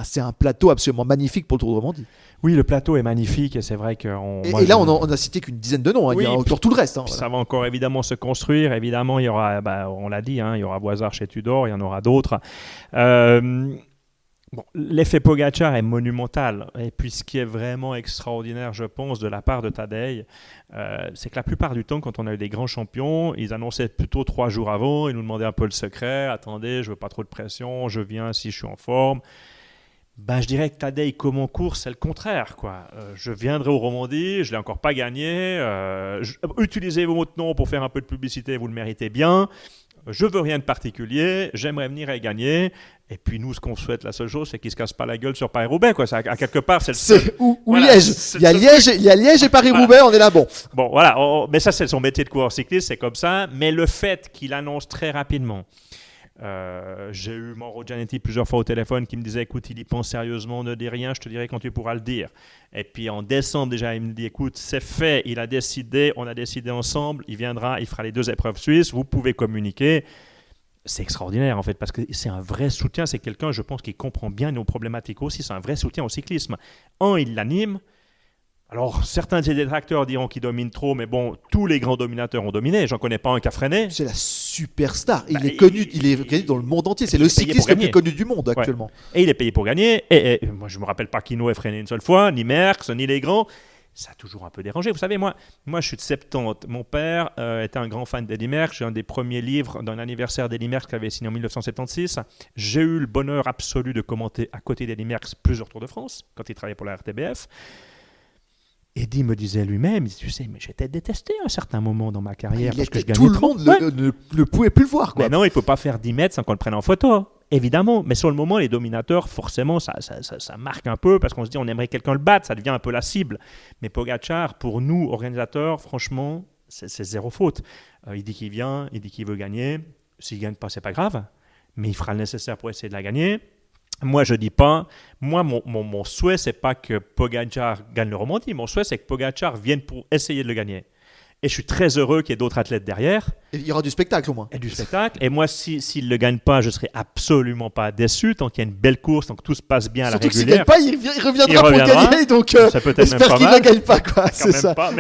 C'est un plateau absolument magnifique pour le Tour de Romandie. Oui, le plateau est magnifique et c'est vrai que... on a cité qu'une dizaine de noms, il y a encore tout le reste. Ça va encore évidemment se construire. Évidemment, il y aura, on l'a dit, il y aura Boisard chez Tudor, il y en aura d'autres. L'effet Pogačar est monumental. Et puis ce qui est vraiment extraordinaire, je pense, de la part de Tadej, c'est que la plupart du temps, quand on a eu des grands champions, ils annonçaient plutôt 3 jours avant, ils nous demandaient un peu le secret. Attendez, je veux pas trop de pression, je viens si je suis en forme. Je dirais que Tadej, comme en course, c'est le contraire, quoi. Je viendrai au Romandie, je l'ai encore pas gagné. Utilisez votre nom pour faire un peu de publicité, vous le méritez bien. je veux rien de particulier, j'aimerais venir et gagner. Et puis nous, ce qu'on souhaite, la seule chose, c'est qu'il ne se casse pas la gueule sur Paris-Roubaix. Quoi. Ça, à quelque part, c'est le seul. Ou Voilà, Liège. c'est Il y a le seul Liège et Paris-Roubaix, on est là, bon. Bon, voilà. Mais ça, c'est son métier de coureur cycliste, c'est comme ça. Mais le fait qu'il annonce très rapidement. J'ai eu Mauro Gianetti plusieurs fois au téléphone qui me disait écoute, il y pense sérieusement, ne dis rien, je te dirai quand tu pourras le dire. Et puis en décembre déjà, il me dit écoute, c'est fait, il a décidé, on a décidé ensemble, il viendra, il fera les 2 épreuves suisses, vous pouvez communiquer. C'est extraordinaire en fait parce que c'est un vrai soutien, c'est quelqu'un je pense qui comprend bien nos problématiques aussi, c'est un vrai soutien au cyclisme. Il l'anime. Alors, certains des détracteurs diront qu'il domine trop, mais bon, tous les grands dominateurs ont dominé. J'en connais pas un qui a freiné. C'est la superstar. Il est connu dans le monde entier. C'est le cycliste le plus connu du monde actuellement. Et il est payé pour gagner. Et moi, je me rappelle pas qu'Hinault ait freiné une seule fois, ni Merckx, ni les grands. Ça a toujours un peu dérangé. Vous savez, moi je suis de 70. Mon père était un grand fan d'Eddy Merckx. J'ai un des premiers livres d'un anniversaire d'Eddy Merckx qu'il avait signé en 1976. J'ai eu le bonheur absolu de commenter à côté d'Eddy Merckx plusieurs Tours de France, quand il travaillait pour la RTBF. Eddy me disait lui-même, tu sais, mais j'étais détesté à un certain moment dans ma carrière parce que je gagnais tout le trop. monde ne pouvait plus le voir. Quoi. Mais non, il ne peut pas faire 10 mètres sans qu'on le prenne en photo, évidemment. Mais sur le moment, les dominateurs, forcément, ça marque un peu parce qu'on se dit on aimerait quelqu'un le battre, ça devient un peu la cible. Mais Pogačar, pour nous, organisateurs, franchement, c'est zéro faute. Il dit qu'il vient, il dit qu'il veut gagner. S'il ne gagne pas, ce n'est pas grave. Mais il fera le nécessaire pour essayer de la gagner. Moi, je dis pas. Moi, mon souhait, c'est pas que Pogačar gagne le Romandie. Mon souhait, c'est que Pogačar vienne pour essayer de le gagner. Et je suis très heureux qu'il y ait d'autres athlètes derrière. Et il y aura du spectacle au moins. Et du spectacle. Et moi, s'il ne le gagne pas, je ne serai absolument pas déçu. Tant qu'il y a une belle course, tant que tout se passe bien à la régulière. Surtout s'il ne gagne pas, il reviendra pour gagner. Donc, j'espère qu'il ne gagne pas. Quoi, c'est ça. Pas,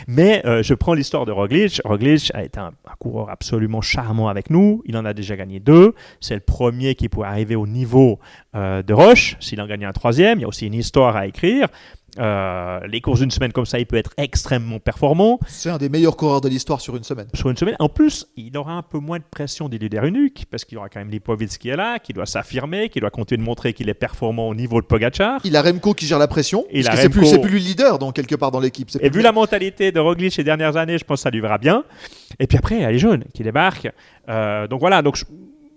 mais je prends l'histoire de Roglic. Roglic a été un coureur absolument charmant avec nous. Il en a déjà gagné 2. C'est le premier qui pourrait arriver au niveau de Roche. S'il en gagne un 3e, il y a aussi une histoire à écrire. Les courses d'une semaine comme ça, il peut être extrêmement performant. C'est un des meilleurs coureurs de l'histoire sur une semaine. En plus, il aura un peu moins de pression d'Iluderinuk parce qu'il y aura quand même Lipovic qui est là, qui doit s'affirmer, qui doit continuer de montrer qu'il est performant au niveau de Pogačar. Il a Remco qui gère la pression. Parce que c'est plus lui le leader quelque part dans l'équipe. Et vu la mentalité de Roglic ces dernières années, je pense que ça lui verra bien. Et puis après, il y a les jeunes qui débarquent. Donc voilà.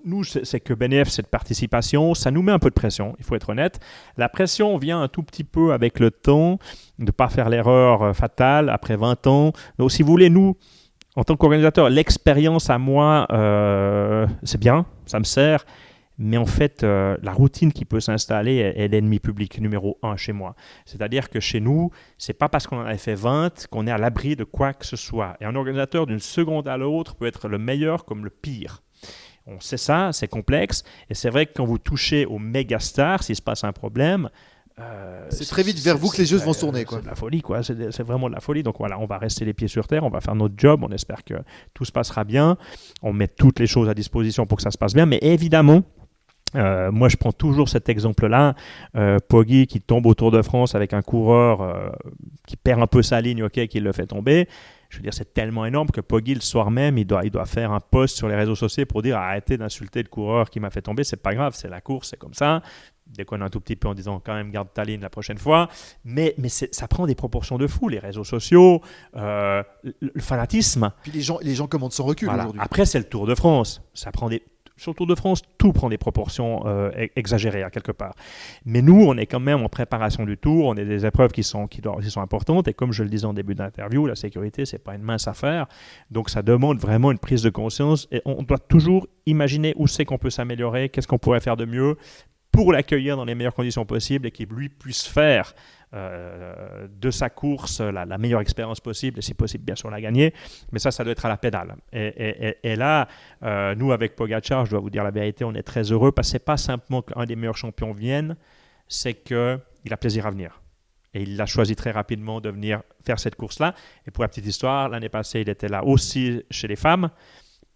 Nous, c'est que BNF, cette participation, ça nous met un peu de pression, il faut être honnête. La pression vient un tout petit peu avec le temps, de ne pas faire l'erreur fatale après 20 ans. Donc, si vous voulez, nous, en tant qu'organisateur, l'expérience à moi, c'est bien, ça me sert. Mais en fait, la routine qui peut s'installer est l'ennemi public numéro 1 chez moi. C'est-à-dire que chez nous, c'est pas parce qu'on en a fait 20 qu'on est à l'abri de quoi que ce soit. Et un organisateur, d'une seconde à l'autre, peut être le meilleur comme le pire. On sait ça, c'est complexe. Et c'est vrai que quand vous touchez aux méga stars, s'il se passe un problème... c'est très vite vers vous que les jeux vont se tourner. C'est de la folie, quoi. C'est vraiment de la folie. Donc voilà, on va rester les pieds sur terre, on va faire notre job, on espère que tout se passera bien. On met toutes les choses à disposition pour que ça se passe bien. Mais évidemment, moi je prends toujours cet exemple-là. Poggi qui tombe au Tour de France avec un coureur qui perd un peu sa ligne, qui le fait tomber. Je veux dire, c'est tellement énorme que Poggi, le soir même, il doit faire un post sur les réseaux sociaux pour dire arrêtez d'insulter le coureur qui m'a fait tomber, c'est pas grave, c'est la course, c'est comme ça. Déconne un tout petit peu en disant quand même garde ta ligne la prochaine fois. Mais ça prend des proportions de fou, les réseaux sociaux, le fanatisme. Puis les gens commandent sans recul aujourd'hui. Après, c'est le Tour de France. Sur le Tour de France, tout prend des proportions exagérées à quelque part. Mais nous, on est quand même en préparation du Tour. On a des épreuves qui sont importantes. Et comme je le disais en début d'interview, la sécurité, c'est pas une mince affaire. Donc, ça demande vraiment une prise de conscience. Et on doit toujours imaginer où c'est qu'on peut s'améliorer, qu'est-ce qu'on pourrait faire de mieux pour l'accueillir dans les meilleures conditions possibles et qu'il lui puisse faire de sa course la meilleure expérience possible et si possible bien sûr la gagner, mais ça doit être à la pédale et là nous avec Pogačar, je dois vous dire la vérité, on est très heureux parce que c'est pas simplement qu'un des meilleurs champions vienne, c'est qu'il a plaisir à venir et il a choisi très rapidement de venir faire cette course-là. Et pour la petite histoire, l'année passée il était là aussi chez les femmes.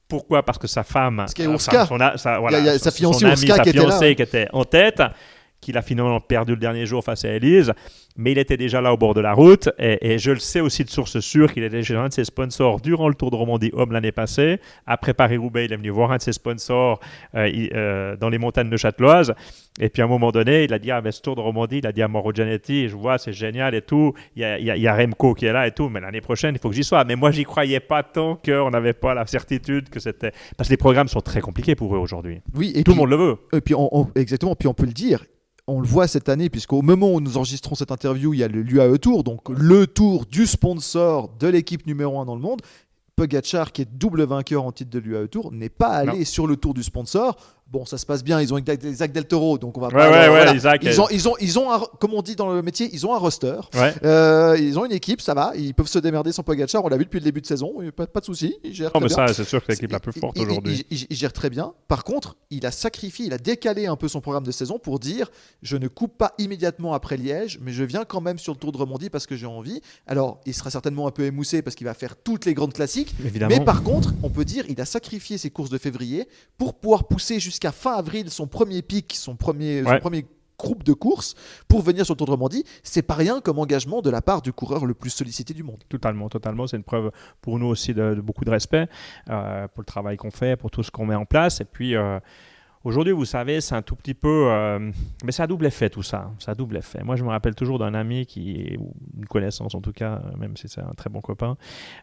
Pourquoi ? Parce que sa femme, sa fiancée son Urska amie, sa fiancée qui était en tête, qu'il a finalement perdu le dernier jour face à Elise, mais il était déjà là au bord de la route, et je le sais aussi de source sûre qu'il était chez un de ses sponsors durant le Tour de Romandie Homme l'année passée. Après Paris-Roubaix, il est venu voir un de ses sponsors dans les montagnes de Châteloise, et puis à un moment donné, il a dit, ce Tour de Romandie, il a dit à Mauro Gianetti, je vois, c'est génial et tout, il y a Remco qui est là et tout, mais l'année prochaine, il faut que j'y sois. Mais moi, j'y croyais pas tant qu'on n'avait pas la certitude que c'était... Parce que les programmes sont très compliqués pour eux aujourd'hui. Oui, et tout puis, le monde le veut. Et puis exactement, puis on peut le dire, on le voit cette année, puisqu'au moment où nous enregistrons cette interview, il y a l'UAE Tour, donc le tour du sponsor de l'équipe numéro 1 dans le monde. Pogacar, qui est double vainqueur en titre de l'UAE Tour, n'est pas allé sur le tour du sponsor. Bon, ça se passe bien, ils ont Isaac Del Toro, donc on va pas... voilà. Isaac, ils ont comme on dit dans le métier, ils ont un roster. Ils ont une équipe, ça va, ils peuvent se démerder sans Pogacar, on l'a vu depuis le début de saison, pas de souci, ils gèrent très bien. Ça, c'est sûr que c'est l'équipe la plus forte aujourd'hui. Il gère très bien. Par contre, il a décalé un peu son programme de saison pour dire, je ne coupe pas immédiatement après Liège, mais je viens quand même sur le Tour de Romandie parce que j'ai envie. Alors, il sera certainement un peu émoussé parce qu'il va faire toutes les grandes classiques. Évidemment. Mais par contre, on peut dire, il a sacrifié ses courses de février pour pouvoir pousser jusqu'à fin avril son premier pic, son premier groupe de courses pour venir sur le Tour de Romandie. C'est pas rien comme engagement de la part du coureur le plus sollicité du monde. Totalement. C'est une preuve pour nous aussi de beaucoup de respect pour le travail qu'on fait, pour tout ce qu'on met en place. Et puis aujourd'hui, vous savez, c'est un tout petit peu... mais c'est à double effet tout ça. C'est à double effet. Moi, je me rappelle toujours d'un ami ou une connaissance en tout cas, même si c'est un très bon copain,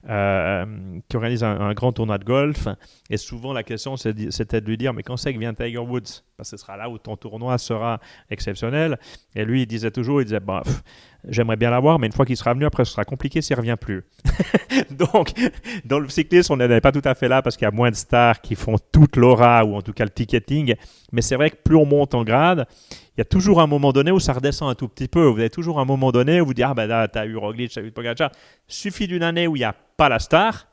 qui organise un grand tournoi de golf. Et souvent, la question, c'était de lui dire, mais quand c'est que vient Tiger Woods ? Parce que ce sera là où ton tournoi sera exceptionnel. Et lui, il disait, j'aimerais bien l'avoir, mais une fois qu'il sera venu, après, ce sera compliqué s'il ne revient plus. Donc, dans le cyclisme, on n'est pas tout à fait là parce qu'il y a moins de stars qui font toute l'aura ou en tout cas le ticketing. Mais c'est vrai que plus on monte en grade, il y a toujours un moment donné où ça redescend un tout petit peu. Vous avez toujours un moment donné où vous dites, là, tu as eu Roglic, tu as eu Pogacar. Suffit d'une année où il n'y a pas la star.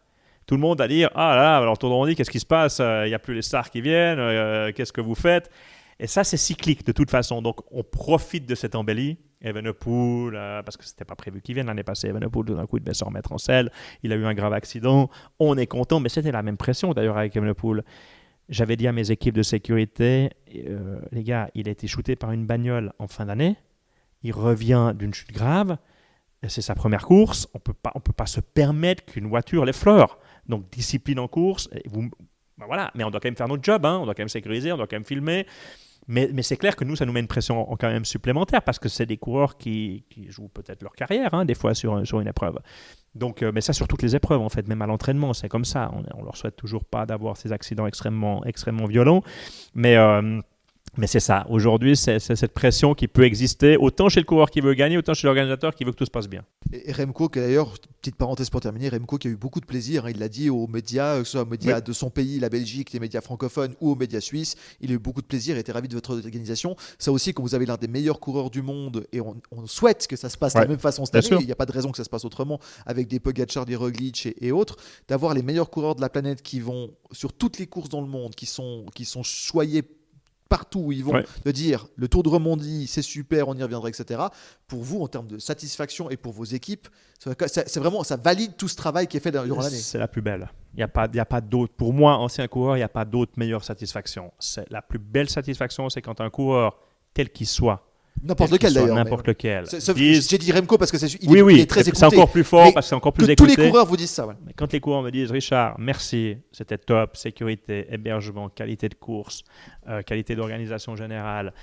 Tout le monde va dire, alors Tour de Romandie, qu'est-ce qui se passe ? Il n'y a plus les stars qui viennent, qu'est-ce que vous faites ? Et ça, c'est cyclique de toute façon. Donc, on profite de cette embellie. Evenepoel, parce que ce n'était pas prévu qu'il vienne l'année passée. Evenepoel, tout d'un coup, il devait se remettre en selle. Il a eu un grave accident. On est content, mais c'était la même pression d'ailleurs avec Evenepoel. J'avais dit à mes équipes de sécurité, les gars, il a été shooté par une bagnole en fin d'année. Il revient d'une chute grave. C'est sa première course. On peut pas se permettre qu'une voiture l'effleure. Donc, discipline en course. Voilà. Mais on doit quand même faire notre job. On doit quand même sécuriser, on doit quand même filmer. Mais c'est clair que nous, ça nous met une pression quand même supplémentaire parce que c'est des coureurs qui jouent peut-être leur carrière, des fois sur une épreuve. Donc, mais ça sur toutes les épreuves, en fait, même à l'entraînement, c'est comme ça. On leur souhaite toujours pas d'avoir ces accidents extrêmement, extrêmement violents. Mais c'est ça. Aujourd'hui, c'est cette pression qui peut exister autant chez le coureur qui veut gagner, autant chez l'organisateur qui veut que tout se passe bien. Et Remco, qui d'ailleurs, petite parenthèse pour terminer, Remco qui a eu beaucoup de plaisir, il l'a dit aux médias, que ce soit aux médias de son pays, la Belgique, les médias francophones ou aux médias suisses, il a eu beaucoup de plaisir, il était ravi de votre organisation. Ça aussi, quand vous avez l'un des meilleurs coureurs du monde, et on souhaite que ça se passe de la même façon cette année, il n'y a pas de raison que ça se passe autrement, avec des Pogacar, des Roglic et autres, d'avoir les meilleurs coureurs de la planète qui vont sur toutes les courses dans le monde, qui sont choyés partout où ils vont, de dire le Tour de Romandie, c'est super, on y reviendra, etc. Pour vous, en termes de satisfaction et pour vos équipes, c'est vraiment, ça valide tout ce travail qui est fait durant l'année. C'est la plus belle. Il n'y a pas d'autre. Pour moi, ancien coureur, il n'y a pas d'autre meilleure satisfaction. La plus belle satisfaction, c'est quand un coureur, tel qu'il soit, n'importe lequel d'ailleurs. N'importe lequel. J'ai dit Remco parce que il est très écouté. C'est encore plus fort parce que c'est encore plus écouté. Tous les coureurs vous disent ça. Ouais. Mais quand les coureurs me disent, Richard, merci, c'était top, sécurité, hébergement, qualité de course, qualité d'organisation générale,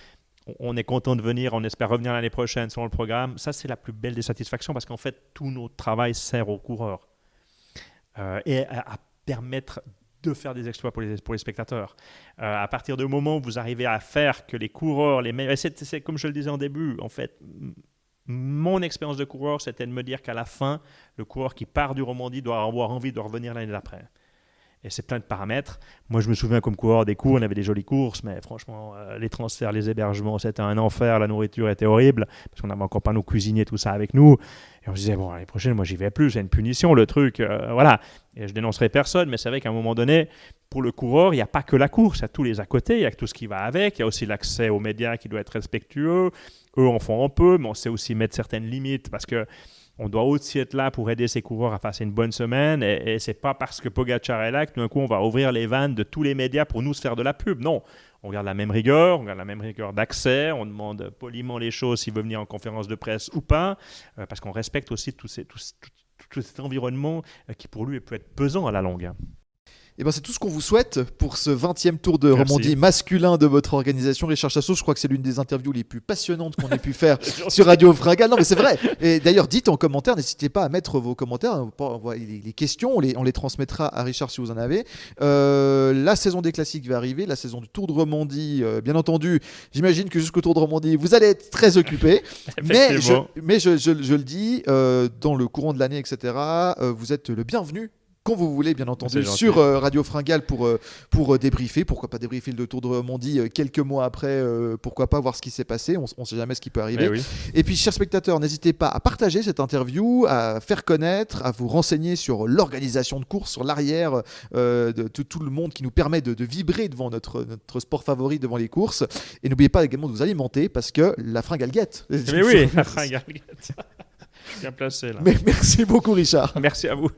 on est content de venir, on espère revenir l'année prochaine sur le programme. Ça, c'est la plus belle des satisfactions parce qu'en fait, tout notre travail sert aux coureurs et à permettre de faire des exploits pour les spectateurs. À partir du moment où vous arrivez à faire que les coureurs, les meilleurs... C'est comme je le disais en début, en fait, mon expérience de coureur, c'était de me dire qu'à la fin, le coureur qui part du Romandie doit avoir envie de revenir l'année d'après. Et c'est plein de paramètres. Moi, je me souviens comme coureur des cours, on avait des jolies courses, mais franchement, les transferts, les hébergements, c'était un enfer. La nourriture était horrible, parce qu'on n'avait encore pas nos cuisiniers, tout ça avec nous. Et on se disait, bon, l'année prochaine, moi, j'y vais plus, c'est une punition, le truc. Voilà. Et je dénoncerai personne, mais c'est vrai qu'à un moment donné, pour le coureur, il n'y a pas que la course, il y a tous les à côté, il y a tout ce qui va avec. Il y a aussi l'accès aux médias qui doit être respectueux. Eux en font un peu, mais on sait aussi mettre certaines limites, parce que on doit aussi être là pour aider ces coureurs à passer une bonne semaine. Et ce n'est pas parce que Pogacar est là que tout d'un coup, on va ouvrir les vannes de tous les médias pour nous se faire de la pub. Non, on garde la même rigueur, d'accès, on demande poliment les choses s'il veut venir en conférence de presse ou pas, parce qu'on respecte aussi tout cet environnement qui pour lui peut être pesant à la longue. Et ben c'est tout ce qu'on vous souhaite pour ce 20e Tour de Merci. Romandie masculin de votre organisation. Richard Chassot, je crois que c'est l'une des interviews les plus passionnantes qu'on ait pu faire sur Radio Fringale. Non mais c'est vrai. Et d'ailleurs, dites en commentaire, n'hésitez pas à mettre vos commentaires, les questions, on les transmettra à Richard si vous en avez. La saison des classiques va arriver, la saison du Tour de Romandie, bien entendu. J'imagine que jusqu'au Tour de Romandie, vous allez être très occupé. mais je le dis, dans le courant de l'année, etc., vous êtes le bienvenu. Quand vous voulez, bien entendu, sur Radio Fringale pour débriefer. Pourquoi pas débriefer le Tour de Romandie quelques mois après, pourquoi pas voir ce qui s'est passé. On ne sait jamais ce qui peut arriver. Oui. Et puis, chers spectateurs, n'hésitez pas à partager cette interview, à faire connaître, à vous renseigner sur l'organisation de course, sur l'arrière de tout le monde qui nous permet de vibrer devant notre sport favori, devant les courses. Et n'oubliez pas également de vous alimenter parce que la Fringale guette. Mais oui, la Fringale guette. Bien placé là. Mais merci beaucoup, Richard. Merci à vous.